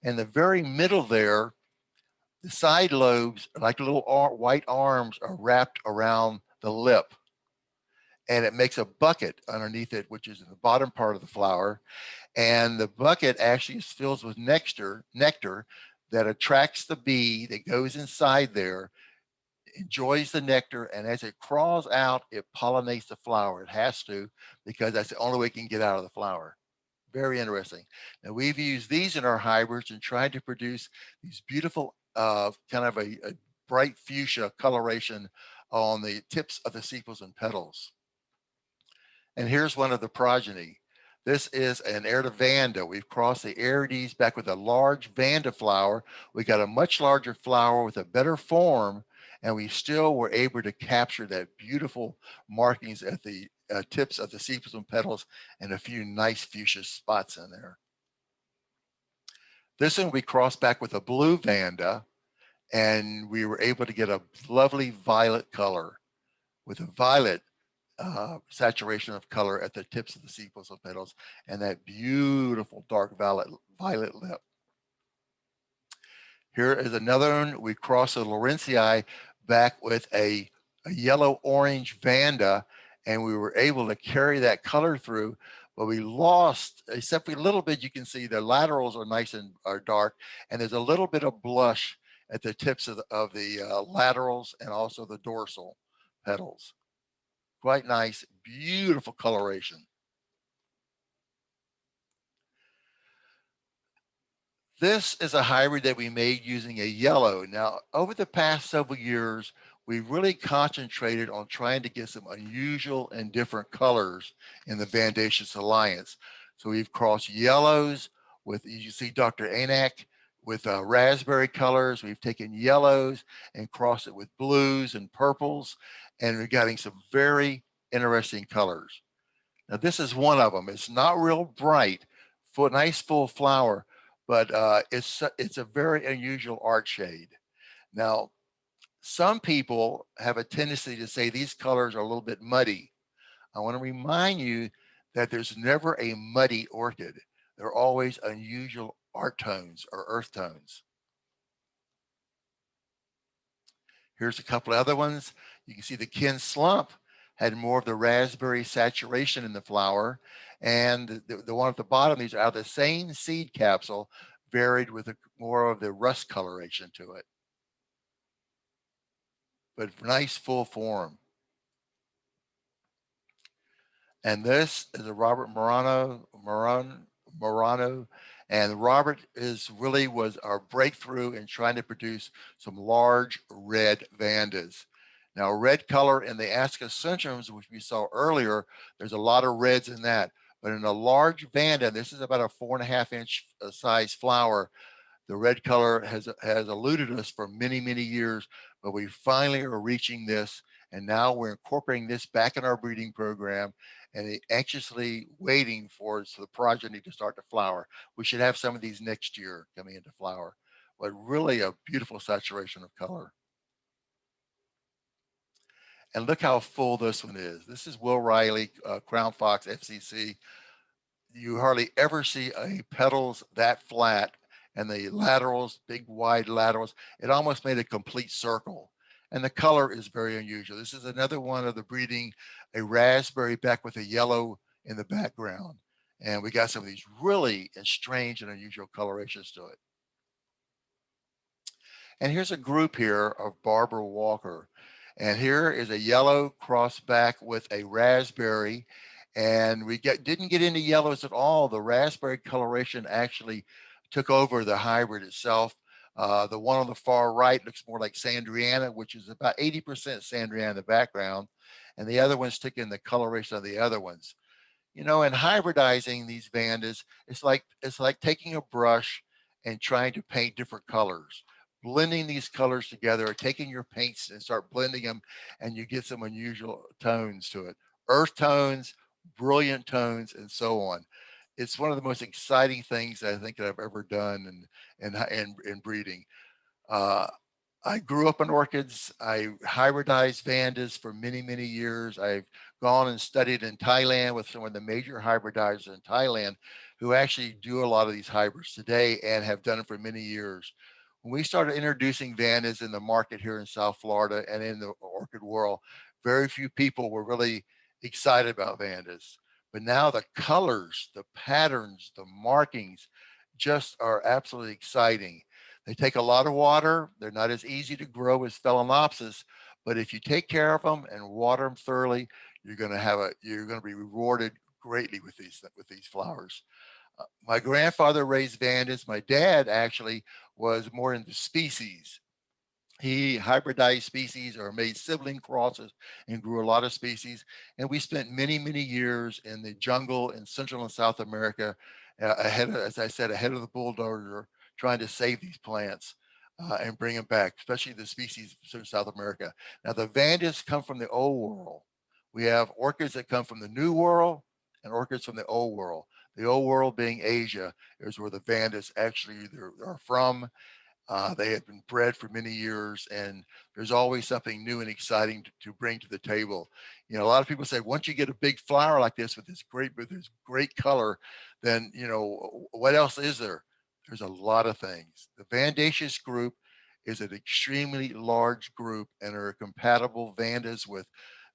And the very middle there, the side lobes, like little white arms, are wrapped around the lip. And it makes a bucket underneath it, which is in the bottom part of the flower. And the bucket actually is filled with nectar that attracts the bee that goes inside there, enjoys the nectar, and as it crawls out, it pollinates the flower. It has to, because that's the only way it can get out of the flower. Very interesting. Now, we've used these in our hybrids and tried to produce these beautiful kind of a bright fuchsia coloration on the tips of the sepals and petals. And here's one of the progeny. This is an heir to Vanda. We've crossed the Arides back with a large Vanda flower. We got a much larger flower with a better form, and we still were able to capture that beautiful markings at the tips of the sepals and petals and a few nice fuchsia spots in there. This one we crossed back with a blue Vanda, and we were able to get a lovely violet color with a violet saturation of color at the tips of the sepals and petals, and that beautiful dark violet lip. Here is another one. We crossed the Laurenciae back with a yellow-orange Vanda, and we were able to carry that color through, but we lost, except for a little bit, you can see the laterals are nice and are dark, and there's a little bit of blush at the tips of the laterals and also the dorsal petals. Quite nice, beautiful coloration. This is a hybrid that we made using a yellow. Now, over the past several years, we really concentrated on trying to get some unusual and different colors in the Vandaceous Alliance. So we've crossed yellows with, you see Dr. Anak, with raspberry colors. We've taken yellows and crossed it with blues and purples, and we're getting some very interesting colors. Now, this is one of them. It's not real bright, nice full flower, but it's a very unusual art shade. Now, some people have a tendency to say these colors are a little bit muddy. I want to remind you that there's never a muddy orchid. There are always unusual art tones or earth tones. Here's a couple of other ones. You can see the Ken Slump had more of the raspberry saturation in the flower. And the one at the bottom, these are out of the same seed capsule, varied with more of the rust coloration to it. But nice full form. And this is a Robert Morano, and Robert was our breakthrough in trying to produce some large red Vandas. Now, red color in the Asca centrums, which we saw earlier, there's a lot of reds in that. But in a large Vanda, this is about a 4.5-inch size flower, the red color has eluded us for many, many years, but we finally are reaching this. And now we're incorporating this back in our breeding program and anxiously waiting for the progeny to start to flower. We should have some of these next year coming into flower, but really a beautiful saturation of color. And look how full this one is. This is Will Riley, Crown Fox FCC. You hardly ever see a petals that flat, and the laterals, big wide laterals, it almost made a complete circle. And the color is very unusual. This is another one of the breeding, a raspberry back with a yellow in the background. And we got some of these really strange and unusual colorations to it. And here's a group here of Barbara Walker. And here is a yellow crossed back with a raspberry. And we didn't get into yellows at all. The raspberry coloration actually took over the hybrid itself. The one on the far right looks more like Sandriana, which is about 80% Sandriana in the background. And the other ones took in the coloration of the other ones. You know, in hybridizing these Vandas, it's like taking a brush and trying to paint different colors. Blending these colors together, or taking your paints and start blending them, and you get some unusual tones to it. Earth tones, brilliant tones, and so on. It's one of the most exciting things I think that I've ever done in breeding. I grew up in orchids. I hybridized Vandas for many, many years. I've gone and studied in Thailand with some of the major hybridizers in Thailand who actually do a lot of these hybrids today and have done it for many years. When we started introducing Vandas in the market here in South Florida and in the orchid world, very few people were really excited about Vandas. But now the colors, the patterns, the markings just are absolutely exciting. They take a lot of water. They're not as easy to grow as Phalaenopsis, but if you take care of them and water them thoroughly, you're going to be rewarded greatly with these flowers. My grandfather raised Vandas. My dad actually was more into species. He hybridized species or made sibling crosses and grew a lot of species. And we spent many, many years in the jungle in Central and South America, as I said, ahead of the bulldozer, trying to save these plants and bring them back, especially the species from South America. Now, the Vandas come from the old world. We have orchids that come from the new world and orchids from the old world. The old world being Asia is where the Vandas actually are from. They had been bred for many years, and there's always something new and exciting to bring to the table. You know, a lot of people say once you get a big flower like this with this great color, then you know what else is there? There's a lot of things. The Vandaceous group is an extremely large group and are compatible Vandas with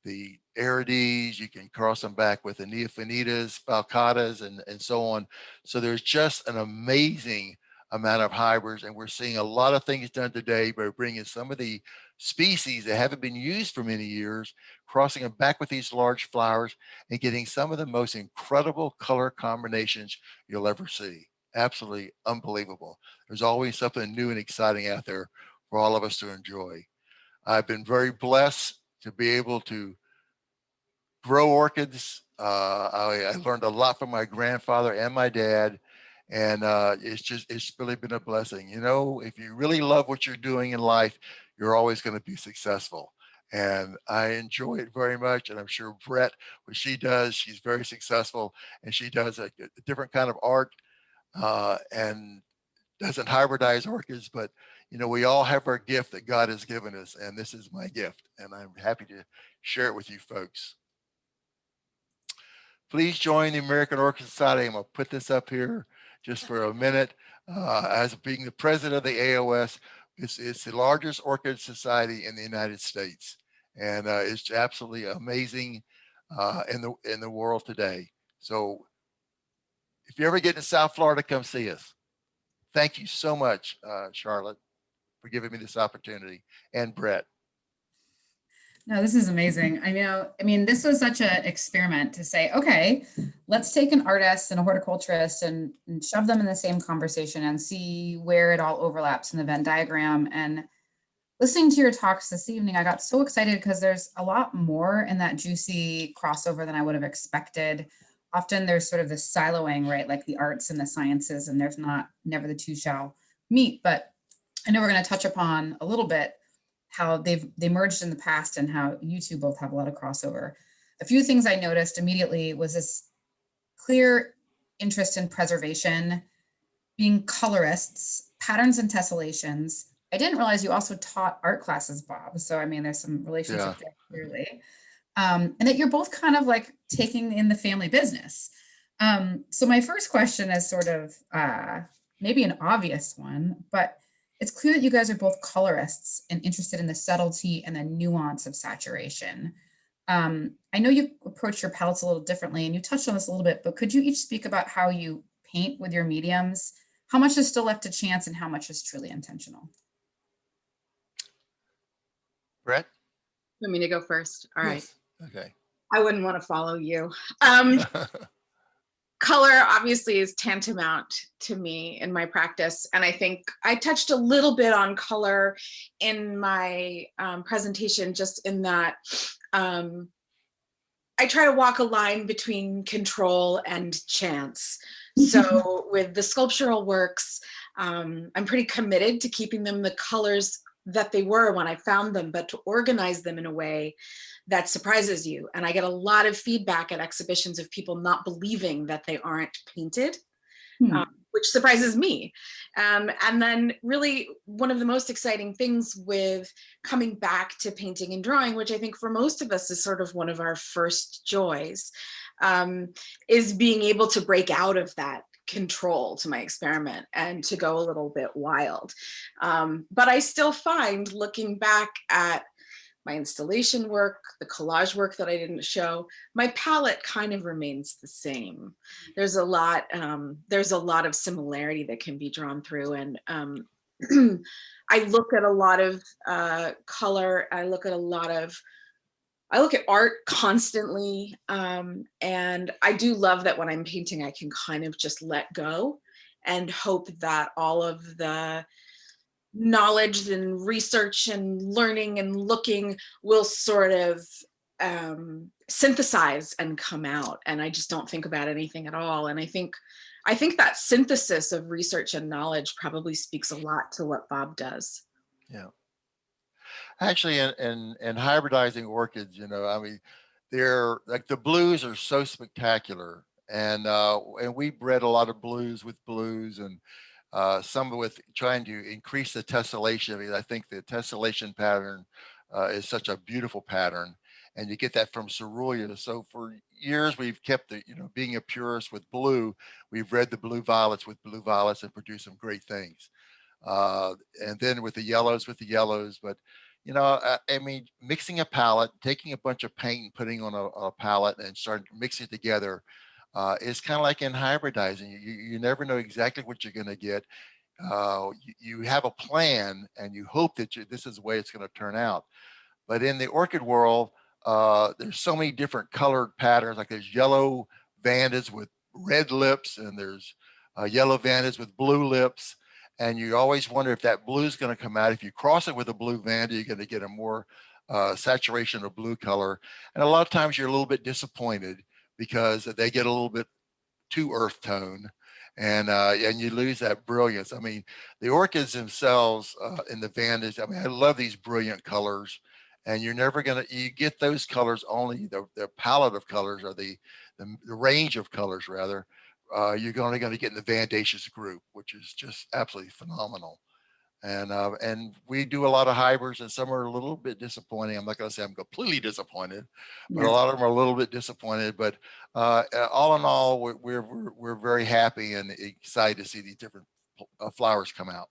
the Arides. You can cross them back with the Neophanitas, Falcatas, and so on. So there's just an amazing amount of hybrids, and we're seeing a lot of things done today by bringing some of the species that haven't been used for many years, crossing them back with these large flowers and getting some of the most incredible color combinations you'll ever see. Absolutely unbelievable. There's always something new and exciting out there for all of us to enjoy. I've been very blessed to be able to grow orchids. I learned a lot from my grandfather and my dad, and it's really been a blessing. You know, if you really love what you're doing in life, you're always going to be successful. And I enjoy it very much. And I'm sure Brett, what she does, she's very successful, and she does a different kind of art and doesn't hybridize orchids, but you know, we all have our gift that God has given us, and this is my gift, and I'm happy to share it with you folks. Please join the American Orchid Society. I'm going to put this up here just for a minute. As being the president of the AOS, It's the largest orchid society in the United States, and it's absolutely amazing in the world today. So if you ever get to South Florida, come see us. Thank you so much, Charlotte, for giving me this opportunity, and Brett. No, this is amazing. I mean, this was such an experiment to say, okay, let's take an artist and a horticulturist and shove them in the same conversation and see where it all overlaps in the Venn diagram. And listening to your talks this evening, I got so excited because there's a lot more in that juicy crossover than I would have expected. Often there's sort of this siloing, right? Like the arts and the sciences, and there's never the two shall meet. But I know we're going to touch upon a little bit how they merged in the past and how you two both have a lot of crossover. A few things I noticed immediately was this clear interest in preservation, being colorists, patterns and tessellations. I didn't realize you also taught art classes, Bob. So, I mean, there's some relationship there clearly. And that you're both kind of like taking in the family business. So my first question is sort of maybe an obvious one, but it's clear that you guys are both colorists and interested in the subtlety and the nuance of saturation. I know you approach your palettes a little differently, and you touched on this a little bit, but could you each speak about how you paint with your mediums? How much is still left to chance and how much is truly intentional? Brett? You want me to go first? All right. Yes. Okay. I wouldn't want to follow you. Color obviously is tantamount to me in my practice. And I think I touched a little bit on color in my presentation, just in that I try to walk a line between control and chance. So with the sculptural works, I'm pretty committed to keeping them the colors that they were when I found them, but to organize them in a way that surprises you. And I get a lot of feedback at exhibitions of people not believing that they aren't painted, which surprises me. And then really one of the most exciting things with coming back to painting and drawing, which I think for most of us is sort of one of our first joys, is being able to break out of that control to my experiment and to go a little bit wild. But I still find, looking back at my installation work, the collage work that I didn't show, my palette kind of remains the same. There's a lot of similarity that can be drawn through, and I look at a lot of color. I look at art constantly, and I do love that when I'm painting, I can kind of just let go and hope that all of the knowledge and research and learning and looking will sort of synthesize and come out. And I just don't think about anything at all. And I think that synthesis of research and knowledge probably speaks a lot to what Bob does. Yeah. Actually, in hybridizing orchids, you know, I mean, they're like, the blues are so spectacular, and we bred a lot of blues with blues, and some with trying to increase the tessellation. I mean, I think the tessellation pattern is such a beautiful pattern, and you get that from Cerullia. So for years we've kept the, you know, being a purist with blue, we've bred the blue violets with blue violets and produced some great things. And then with the yellows, but you know, I mean, mixing a palette, taking a bunch of paint and putting on a palette and starting mixing it together is kind of like in hybridizing. You never know exactly what you're going to get. You have a plan and you hope that this is the way it's going to turn out. But in the orchid world, there's so many different colored patterns. Like there's yellow Vandas with red lips, and there's yellow Vandas with blue lips. And you always wonder if that blue is going to come out. If you cross it with a blue Vanda, you're going to get a more saturation of blue color. And a lot of times you're a little bit disappointed because they get a little bit too earth tone, and you lose that brilliance. I mean, the orchids themselves in the Vandas, I mean, I love these brilliant colors, and you're never going to, you get those colors only, the palette of colors, or the range of colors rather, you're only going to get in the Vandaceous group, which is just absolutely phenomenal. And we do a lot of hybrids, and some are a little bit disappointing. I'm not going to say I'm completely disappointed, but a lot of them are a little bit disappointed. But all in all, we're very happy and excited to see these different flowers come out.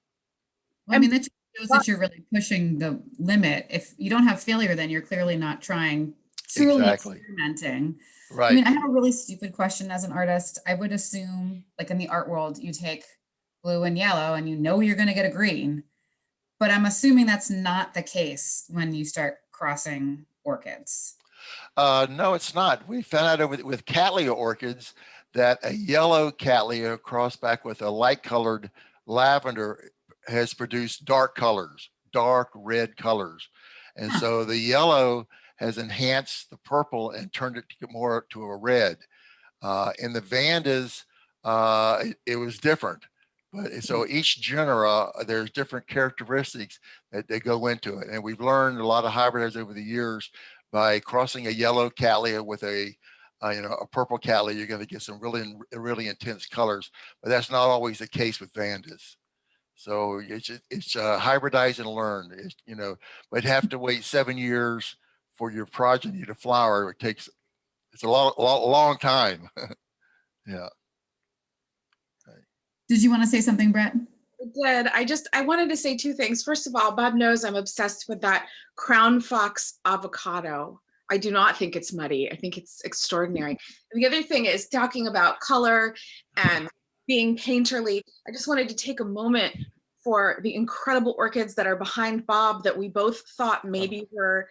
Well, I mean, that shows that you're really pushing the limit. If you don't have failure, then you're clearly not truly Exactly. experimenting. I Right. mean, I have a really stupid question as an artist. I would assume, like in the art world, you take blue and yellow and you know you're going to get a green, but I'm assuming that's not the case when you start crossing orchids. No, it's not. We found out with Cattleya orchids that a yellow Cattleya crossed back with a light colored lavender has produced dark colors, dark red colors. And Huh. so the yellow has enhanced the purple and turned it more to a red. In the Vandas, it was different. But so each genera, there's different characteristics that they go into it. And we've learned a lot of hybrids over the years by crossing a yellow Cattleya with a purple Cattleya, you're going to get some really intense colors. But that's not always the case with Vandas. So it's hybridize and learn. But have to wait 7 years for your progeny to flower. It's a long time. Yeah. Did you want to say something, Brett? I did. I wanted to say two things. First of all, Bob knows I'm obsessed with that Crown Fox avocado. I do not think it's muddy. I think it's extraordinary. And the other thing is talking about color and being painterly. I just wanted to take a moment for the incredible orchids that are behind Bob that we both thought maybe were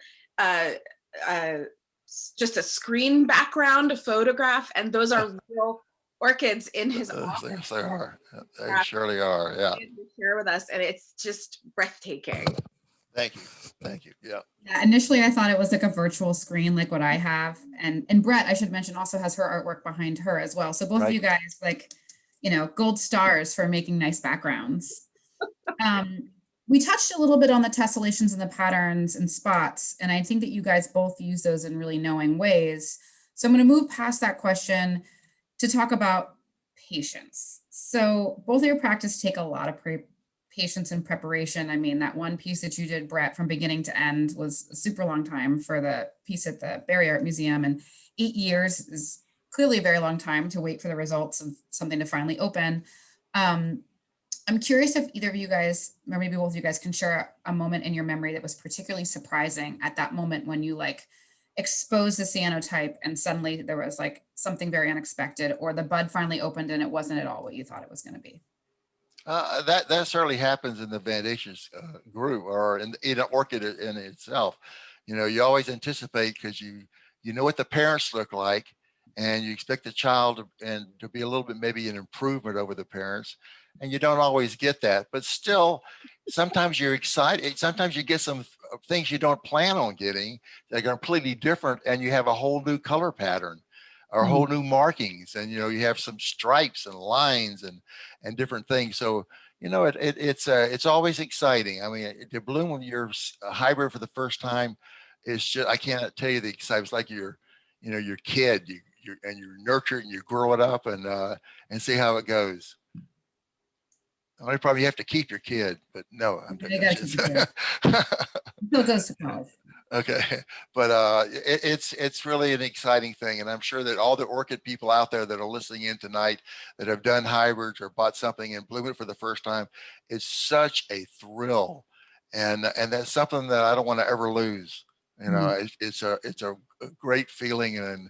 just a screen background, a photograph, and those are real orchids in his office. Yes, they are. They surely are. Yeah. To share with us, and it's just breathtaking. Thank you. Thank you. Yeah. Yeah. Initially, I thought it was like a virtual screen, like what I have, and Brett, I should mention, also has her artwork behind her as well. So both of you guys, like, gold stars for making nice backgrounds. We touched a little bit on the tessellations and the patterns and spots, and I think that you guys both use those in really knowing ways. So I'm going to move past that question to talk about patience. So both of your practice take a lot of patience and preparation. I mean, that one piece that you did, Brett, from beginning to end was a super long time for the piece at the Barry Art Museum, and 8 years is clearly a very long time to wait for the results of something to finally open. I'm curious if either of you guys, or maybe both of you guys, can share a moment in your memory that was particularly surprising at that moment when you exposed the cyanotype and suddenly there was something very unexpected, or the bud finally opened and it wasn't at all what you thought it was going to be. That certainly happens in the Vandaceous group, or in an orchid in itself. You always anticipate because you know what the parents look like, and you expect the child to be a little bit maybe an improvement over the parents, and you don't always get that. But still, sometimes you're excited. Sometimes you get some things you don't plan on getting that are completely different, and you have a whole new color pattern or whole new markings, and you have some stripes and lines and different things. So it's always exciting. I mean, to bloom when you're a hybrid for the first time is just, I cannot tell you the excitement. It's like your kid, you nurture it and you grow it up and see how it goes. Only probably have to keep your kid, but no, I'm You gotta keep your kid. Until it goes to college. Okay, but it's really an exciting thing, and I'm sure that all the orchid people out there that are listening in tonight that have done hybrids or bought something and bloomed it for the first time, it's such a thrill, and that's something that I don't want to ever lose. It's a great feeling, and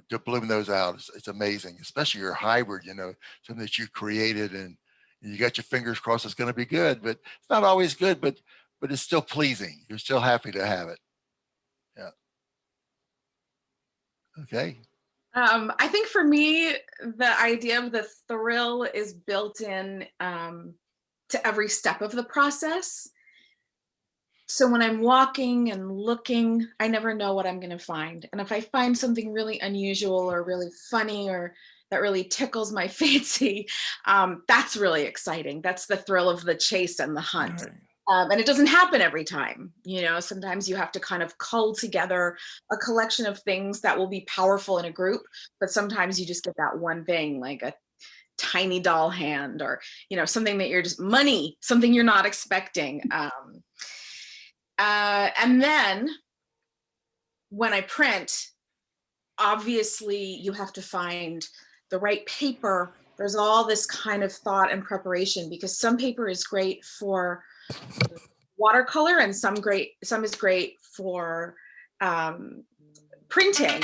to bloom those out, it's amazing, especially your hybrid. Something that you created and you got your fingers crossed it's going to be good, but it's not always good, but it's still pleasing. You're still happy to have it. Yeah. Okay. I think for me, the idea of the thrill is built in to every step of the process. So when I'm walking and looking, I never know what I'm going to find. And if I find something really unusual or really funny or that really tickles my fancy, that's really exciting. That's the thrill of the chase and the hunt. Right. And it doesn't happen every time. Sometimes you have to kind of cull together a collection of things that will be powerful in a group, but sometimes you just get that one thing, like a tiny doll hand, or something that you're just something you're not expecting. And then when I print, obviously you have to find the right paper. There's all this kind of thought and preparation, because some paper is great for watercolor, and some is great for printing,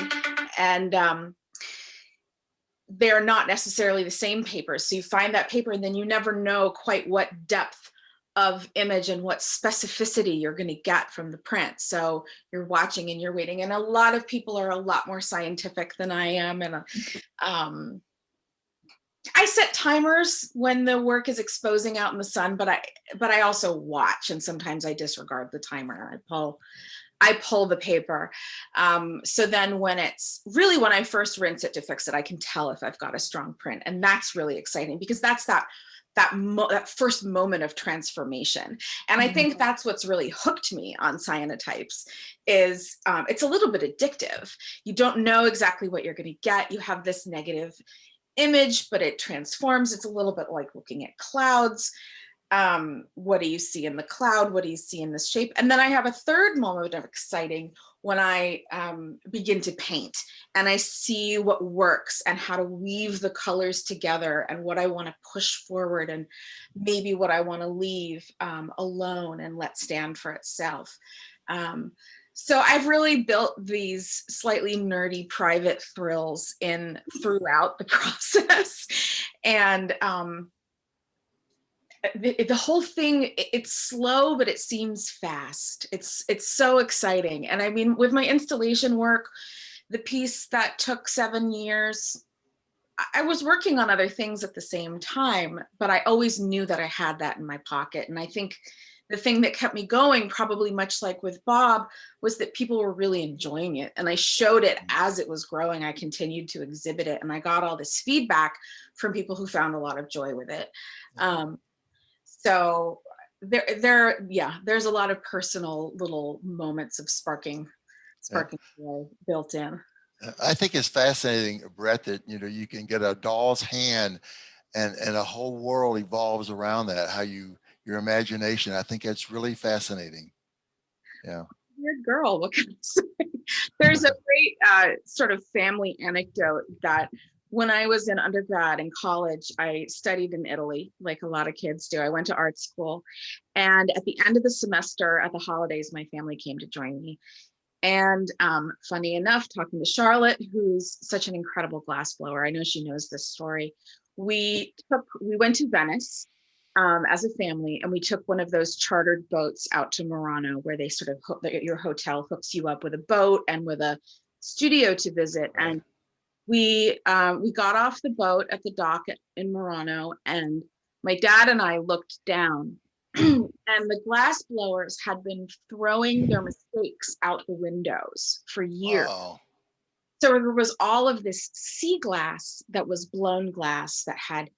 and they're not necessarily the same paper. So you find that paper and then you never know quite what depth of image and what specificity you're going to get from the print. So you're watching and you're waiting. And a lot of people are a lot more scientific than I am. And I set timers when the work is exposing out in the sun, but I also watch, and sometimes I disregard the timer. I pull the paper. So then when I first rinse it to fix it, I can tell if I've got a strong print. And that's really exciting, because that's that first moment of transformation. And I think that's what's really hooked me on cyanotypes is it's a little bit addictive. You don't know exactly what you're going to get. You have this negative image, but it transforms. It's a little bit like looking at clouds. What do you see in the cloud? What do you see in this shape? And then I have a third moment of exciting when I begin to paint and I see what works and how to weave the colors together and what I want to push forward and maybe what I want to leave alone and let stand for itself. So I've really built these slightly nerdy private thrills throughout the process. And the whole thing, it's slow, but it seems fast. It's so exciting. And I mean, with my installation work, the piece that took 7 years, I was working on other things at the same time, but I always knew that I had that in my pocket. And I think the thing that kept me going, probably much like with Bob, was that people were really enjoying it. And I showed it as it was growing. I continued to exhibit it, and I got all this feedback from people who found a lot of joy with it. So there's a lot of personal little moments of sparking joy built in. I think it's fascinating, Brett, that you can get a doll's hand and a whole world evolves around that. Your imagination. I think that's really fascinating. Yeah. Weird girl. What can I say? There's a great sort of family anecdote that when I was in undergrad and college, I studied in Italy, like a lot of kids do. I went to art school. And at the end of the semester, at the holidays, my family came to join me. And funny enough, talking to Charlotte, who's such an incredible glass blower, I know she knows this story. We went to Venice as a family, and we took one of those chartered boats out to Murano, where they sort of your hotel hooks you up with a boat and with a studio to visit. And we got off the boat at the dock in Murano, and my dad and I looked down, and the glass blowers had been throwing their mistakes out the windows for years. Wow. So there was all of this sea glass that was blown glass that had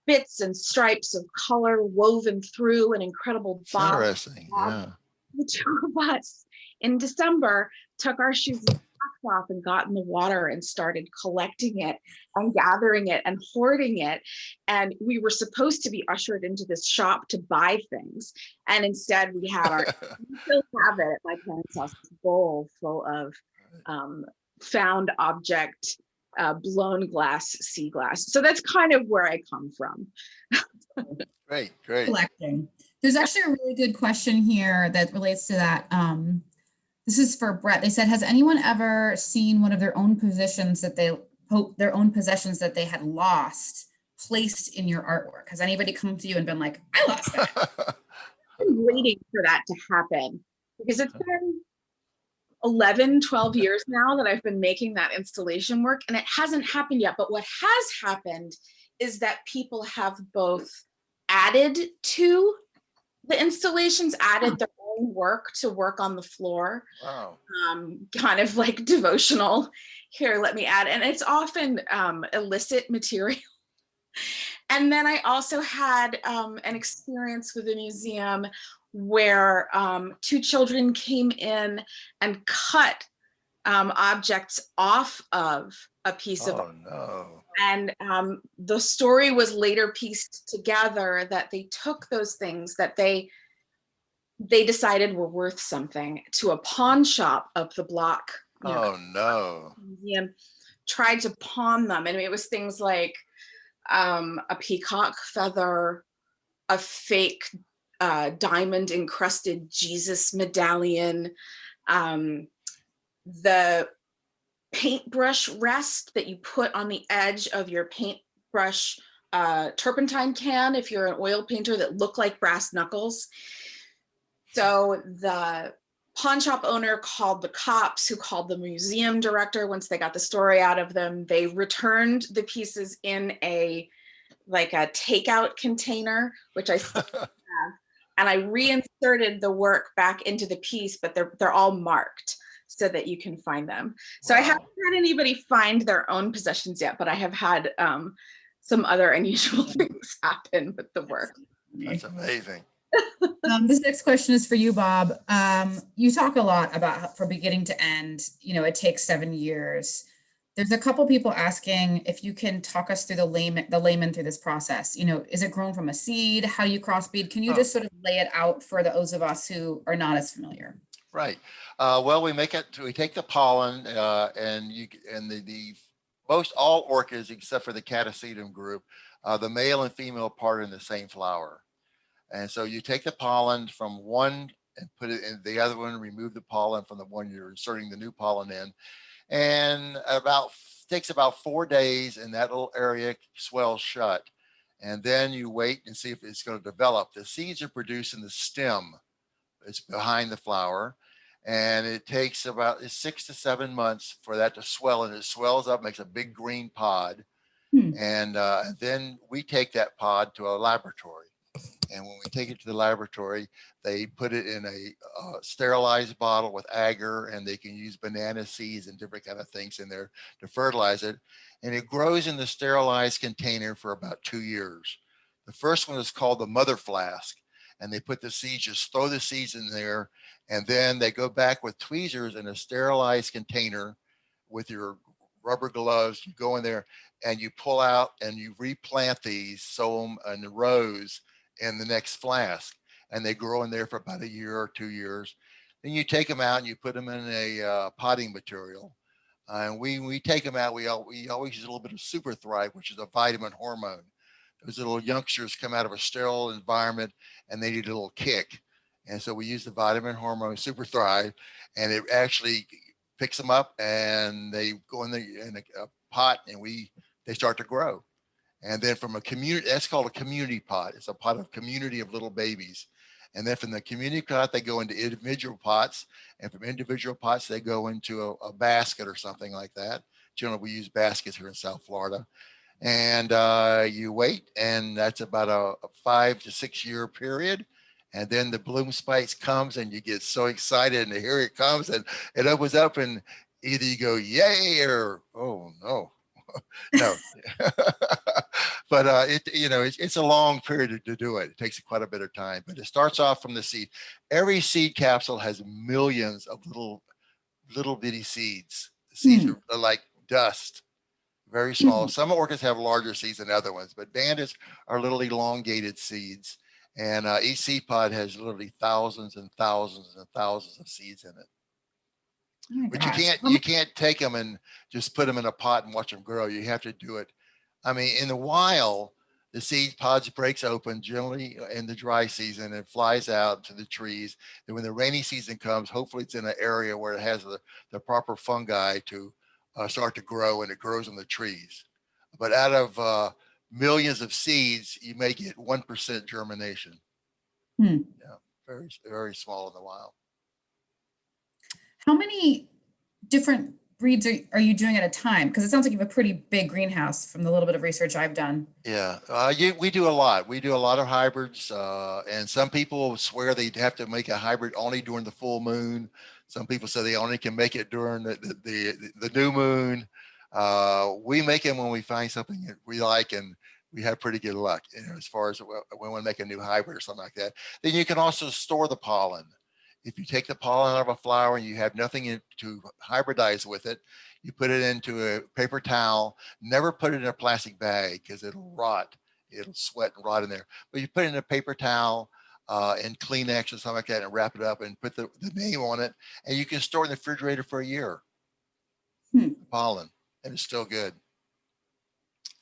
bits and stripes of color woven through an incredible box. Interesting. Yeah. The two of us in December took our shoes and socks off and got in the water and started collecting it and gathering it and hoarding it. And we were supposed to be ushered into this shop to buy things. And instead we had we still have it at my parents' house, this bowl full of found object blown glass, sea glass. So that's kind of where I come from. Great. Collecting. There's actually a really good question here that relates to that. This is for Brett. They said, has anyone ever seen one of their own possessions that they had lost placed in your artwork? Has anybody come to you and been like, I lost that? I've been waiting for that to happen, because it's been 11, 12 years now that I've been making that installation work, and it hasn't happened yet. But what has happened is that people have both added to the installations, added their own work to work on the floor. Wow. Kind of like devotional, here, let me add. And it's often illicit material. And then I also had an experience with a museum where two children came in and cut objects off of a piece of art. No. And the story was later pieced together that they took those things that they decided were worth something to a pawn shop up the block. No. Museum, tried to pawn them. And it was things like a peacock feather, a fake diamond encrusted Jesus medallion, the paintbrush rest that you put on the edge of your paintbrush turpentine can if you're an oil painter that look like brass knuckles. So the pawn shop owner called the cops, who called the museum director once they got the story out of them. They returned the pieces in a takeout container, which I still have, and I reinserted the work back into the piece, but they're all marked so that you can find them. So Wow. I haven't had anybody find their own possessions yet, but I have had some other unusual things happen with the work. That's amazing. This next question is for you, Bob. You talk a lot about how, from beginning to end, it takes 7 years. There's a couple people asking if you can talk us through the layman through this process. Is it grown from a seed? How do you crossbreed? Can you just sort of lay it out for those of us who are not as familiar? Right. Well, we take the pollen and the most all orchids except for the catasetum group, the male and female part in the same flower. And so you take the pollen from one and put it in the other one, remove the pollen from the one you're inserting the new pollen in. And takes about 4 days and that little area swells shut. And then you wait and see if it's going to develop. The seeds are produced in the stem. It's behind the flower. And it takes about 6 to 7 months for that to swell, and it swells up, makes a big green pod. And then we take that pod to a laboratory. And when we take it to the laboratory, they put it in a sterilized bottle with agar, and they can use banana seeds and different kind of things in there to fertilize it. And it grows in the sterilized container for about 2 years. The first one is called the mother flask, and they put the seeds, just throw the seeds in there, and then they go back with tweezers in a sterilized container with your rubber gloves. You go in there and you pull out and you replant these, sow them in rows in the next flask, and they grow in there for about 1 year or 2 years. Then you take them out and you put them in a potting material. And we take them out, we always use a little bit of Super Thrive, which is a vitamin hormone. Those little youngsters come out of a sterile environment and they need a little kick. And so we use the vitamin hormone Super Thrive, and it actually picks them up and they go in a pot, and they start to grow. And then from a community, that's called a community pot. It's a pot of community of little babies. And then from the community pot, they go into individual pots. And from individual pots, they go into a basket or something like that. Generally, we use baskets here in South Florida. And you wait, and that's about a 5 to 6 year period. And then the bloom spice comes, and you get so excited, and here it comes, and it opens up, and either you go, yay, or, oh, no. No. But it's a long period to do it. It takes quite a bit of time, but it starts off from the seed. Every seed capsule has millions of little bitty seeds. The seeds are like dust, very small. Some orchids have larger seeds than other ones, but Vandas are little elongated seeds. And each seed pod has literally thousands and thousands and thousands of seeds in it. Oh But gosh. you can't take them and just put them in a pot and watch them grow. You have to do it. I mean, in the wild, the seed pods breaks open generally in the dry season and flies out to the trees. And when the rainy season comes, hopefully it's in an area where it has the proper fungi to start to grow, and it grows on the trees. But out of millions of seeds, you may get 1% germination. Yeah, very, very small in the wild. How many different breeds are you doing at a time? Because it sounds like you have a pretty big greenhouse from the little bit of research I've done. Yeah, we do a lot. We do a lot of hybrids, and some people swear they have to make a hybrid only during the full moon. Some people say they only can make it during the new moon. We make them when we find something that we like, and we have pretty good luck, as far as when we make a new hybrid or something like that. Then you can also store the pollen. If you take the pollen out of a flower and you have nothing to hybridize with it, you put it into a paper towel. Never put it in a plastic bag because it'll rot. It'll sweat and rot in there. But you put it in a paper towel and Kleenex or something like that, and wrap it up and put the name on it. And you can store it in the refrigerator for 1 year. The pollen, and it's still good.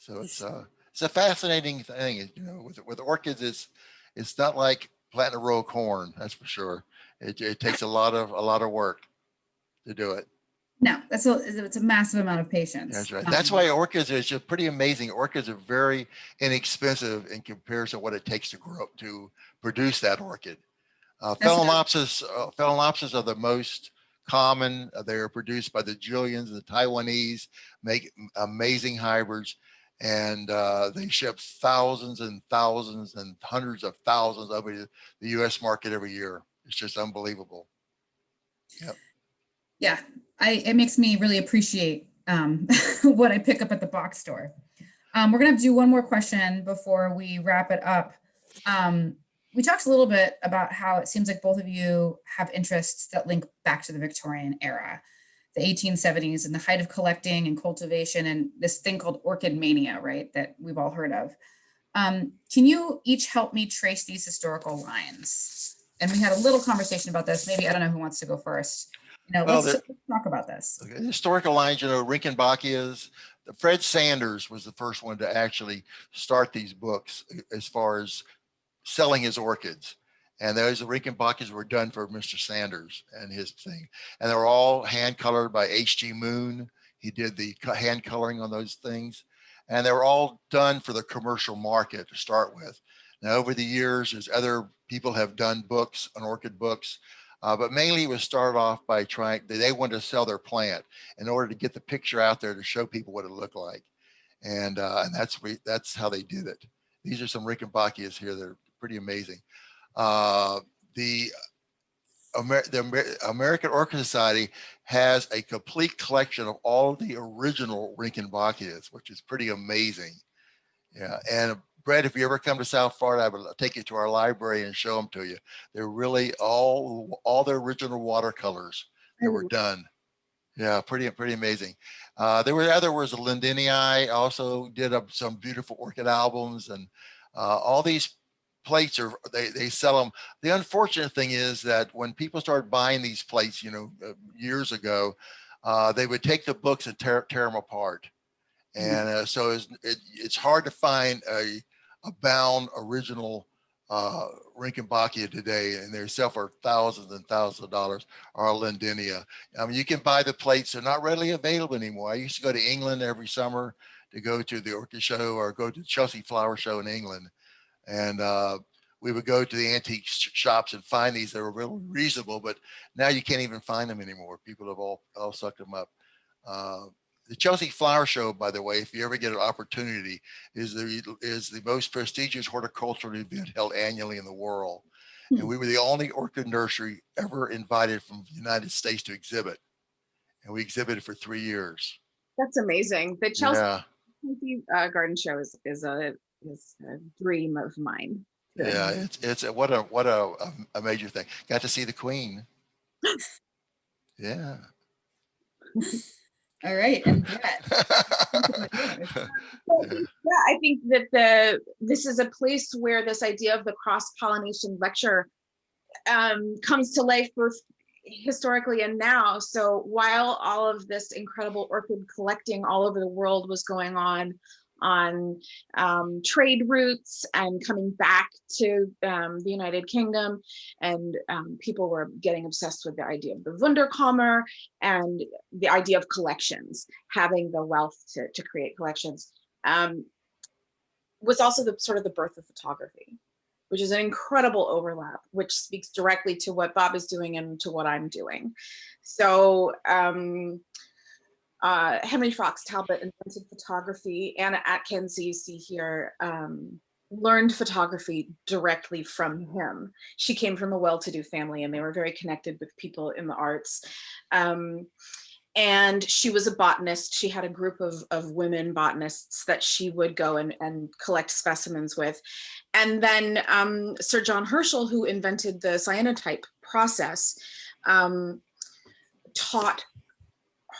So it's a fascinating thing. With orchids, it's not like planting a row of corn, that's for sure. It takes a lot of work to do it. No, it's a massive amount of patience. That's right. That's why orchids is just pretty amazing. Orchids are very inexpensive in comparison to what it takes to grow up to produce that orchid. Phalaenopsis are the most common. They are produced by the Julians, the Taiwanese, make amazing hybrids, and they ship thousands and thousands and hundreds of thousands over the U.S. market every year. It's just unbelievable. Yep. Yeah, it makes me really appreciate what I pick up at the box store. We're gonna do one more question before we wrap it up. We talked a little bit about how it seems like both of you have interests that link back to the Victorian era, the 1870s, and the height of collecting and cultivation, and this thing called orchid mania, right, that we've all heard of. Can you each help me trace these historical lines? And we had a little conversation about this. Maybe, I don't know who wants to go first. Let's talk about this. Okay. Historical lines, Rinkenbach's, Fred Sanders was the first one to actually start these books as far as selling his orchids. And those Rinkenbach's were done for Mr. Sanders and his thing. And they were all hand colored by H.G. Moon. He did the hand coloring on those things. And they were all done for the commercial market to start with. Now, over the years, there's other people have done books on orchid books. But mainly it was started off by they wanted to sell their plant in order to get the picture out there to show people what it looked like. And that's how they did it. These are some Rinkenbach's here that are pretty amazing. The American Orchid Society has a complete collection of all of the original Rinkenbach's, which is pretty amazing. Yeah, and Brett, if you ever come to South Florida, I will take you to our library and show them to you. They're really all the original watercolors that were done. Yeah, pretty amazing. There was Lindinii also did some beautiful orchid albums, and all these plates they sell them. The unfortunate thing is that when people started buying these plates, years ago, they would take the books and tear them apart. And so it's hard to find a bound original Rinkenbach's today, and they sell for thousands and thousands of dollars, or Lindinia. I mean, you can buy the plates. They're not readily available anymore. I used to go to England every summer to go to the orchid show or go to Chelsea Flower Show in England. And we would go to the antique shops and find these that were really reasonable, but now you can't even find them anymore. People have all sucked them up. The Chelsea Flower Show, by the way, if you ever get an opportunity, is the most prestigious horticultural event held annually in the world. And we were the only orchid nursery ever invited from the United States to exhibit. And we exhibited for 3 years. That's amazing. The Chelsea Garden Show is a dream of mine. Yeah, it's what a major thing. Got to see the Queen. Yeah. All right, and Brett. Yeah, I think that this is a place where this idea of the cross-pollination lecture comes to life both historically and now. So while all of this incredible orchid collecting all over the world was going on trade routes and coming back to the United Kingdom, and people were getting obsessed with the idea of the Wunderkammer and the idea of collections, having the wealth to create collections, was also the sort of the birth of photography, which is an incredible overlap, which speaks directly to what Bob is doing and to what I'm doing. So Henry Fox Talbot invented photography. Anna Atkins, you see here, learned photography directly from him. She came from a well-to-do family, and they were very connected with people in the arts. And she was a botanist. She had a group of women botanists that she would go and collect specimens with. And then Sir John Herschel, who invented the cyanotype process, taught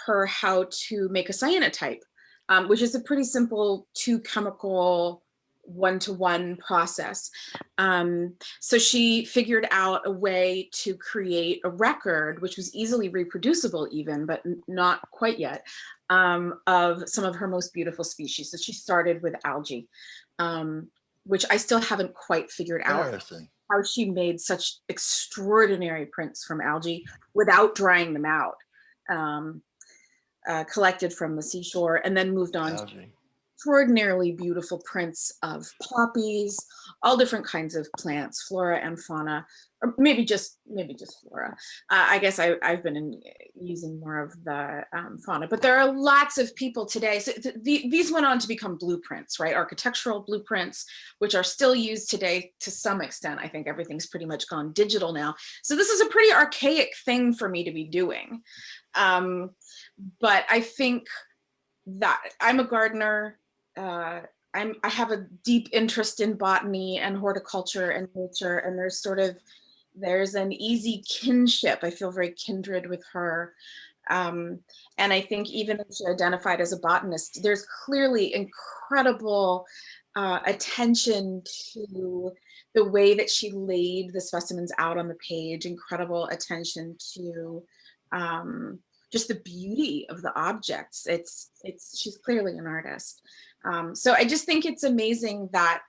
her how to make a cyanotype, which is a pretty simple 2-chemical 1-to-1 process. So she figured out a way to create a record, which was easily reproducible even, but not quite yet, of some of her most beautiful species. So she started with algae, which I still haven't quite figured out. Interesting. how she made such extraordinary prints from algae without drying them out, collected from the seashore, and then moved on to Algae. extraordinarily beautiful prints of poppies, all different kinds of plants, flora and fauna, or maybe just flora. I guess I've been using more of the fauna, but there are lots of people today. So these went on to become blueprints, right? Architectural blueprints, which are still used today to some extent. I think everything's pretty much gone digital now. So this is a pretty archaic thing for me to be doing. But I think that I'm a gardener. I have a deep interest in botany and horticulture and nature, and there's an easy kinship. I feel very kindred with her. And I think even if she identified as a botanist, there's clearly incredible attention to the way that she laid the specimens out on the page, incredible attention to just the beauty of the objects. She's clearly an artist. So I just think it's amazing that,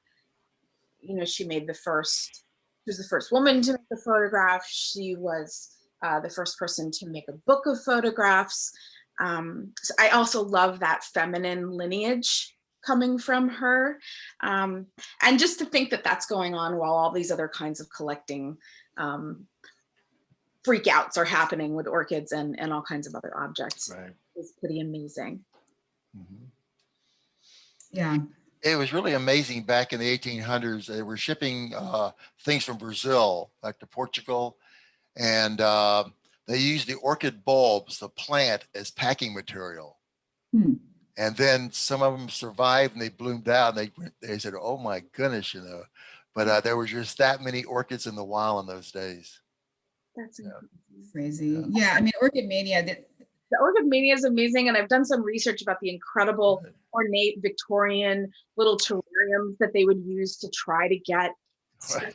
she was the first woman to make a photograph. She was the first person to make a book of photographs. So I also love that feminine lineage coming from her. And just to think that that's going on while all these other kinds of collecting freakouts are happening with orchids and all kinds of other objects. Right. Is pretty amazing. Mm-hmm. Yeah. It was really amazing back in the 1800s. They were shipping things from Brazil back to Portugal, and they used the orchid bulbs, the plant, as packing material. And then some of them survived and they bloomed out, and they said, "Oh my goodness," But there were just that many orchids in the wild in those days. That's Crazy. Yeah, I mean, Orchid Mania. The Orchid Mania is amazing, and I've done some research about the incredible ornate Victorian little terrariums that they would use to try to get back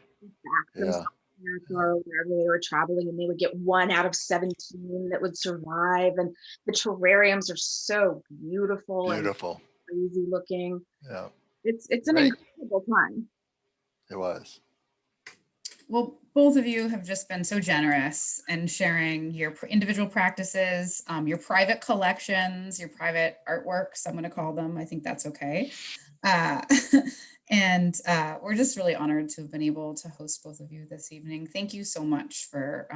from South America or wherever they were traveling, and they would get 1 out of 17 that would survive. And the terrariums are so beautiful and crazy looking. Yeah, it's an incredible time. It was. Well, both of you have just been so generous and sharing your individual practices, your private collections, your private artworks, I'm going to call them. I think that's okay. And we're just really honored to have been able to host both of you this evening. Thank you so much for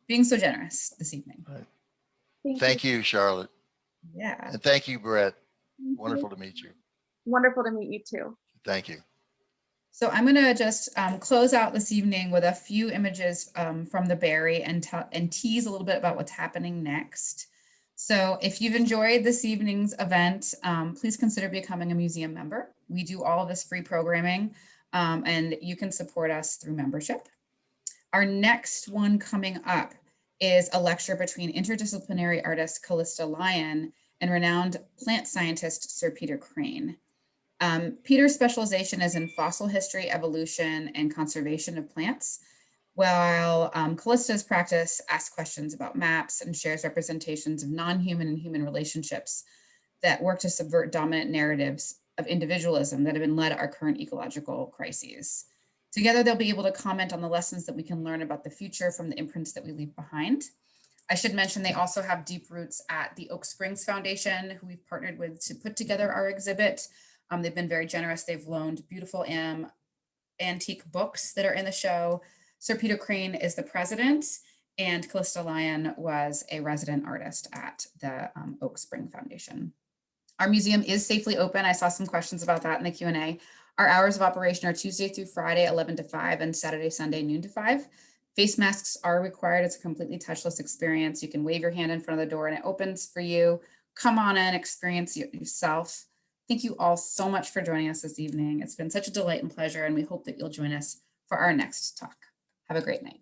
being so generous this evening. Right. Thank you, Charlotte. Yeah. And thank you, Brett. Wonderful to meet you. Wonderful to meet you too. Thank you. So I'm going to just close out this evening with a few images from the Berry and tease a little bit about what's happening next. So if you've enjoyed this evening's event, please consider becoming a museum member. We do all of this free programming, and you can support us through membership. Our next one coming up is a lecture between interdisciplinary artist Kalista Lyon and renowned plant scientist Sir Peter Crane. Peter's specialization is in fossil history, evolution, and conservation of plants, while Kalista's practice asks questions about maps and shares representations of non-human and human relationships that work to subvert dominant narratives of individualism that have been led our current ecological crises. Together, they'll be able to comment on the lessons that we can learn about the future from the imprints that we leave behind. I should mention they also have deep roots at the Oak Springs Foundation, who we've partnered with to put together our exhibit. They've been very generous. They've loaned beautiful antique books that are in the show. Sir Peter Crane is the president, and Kalista Lyon was a resident artist at the Oak Spring Foundation. Our museum is safely open. I saw some questions about that in the Q&A. Our hours of operation are Tuesday through Friday, 11 to 5, and Saturday, Sunday, noon to 5. Face masks are required. It's a completely touchless experience. You can wave your hand in front of the door and it opens for you. Come on in, experience it yourself. Thank you all so much for joining us this evening. It's been such a delight and pleasure, and we hope that you'll join us for our next talk. Have a great night.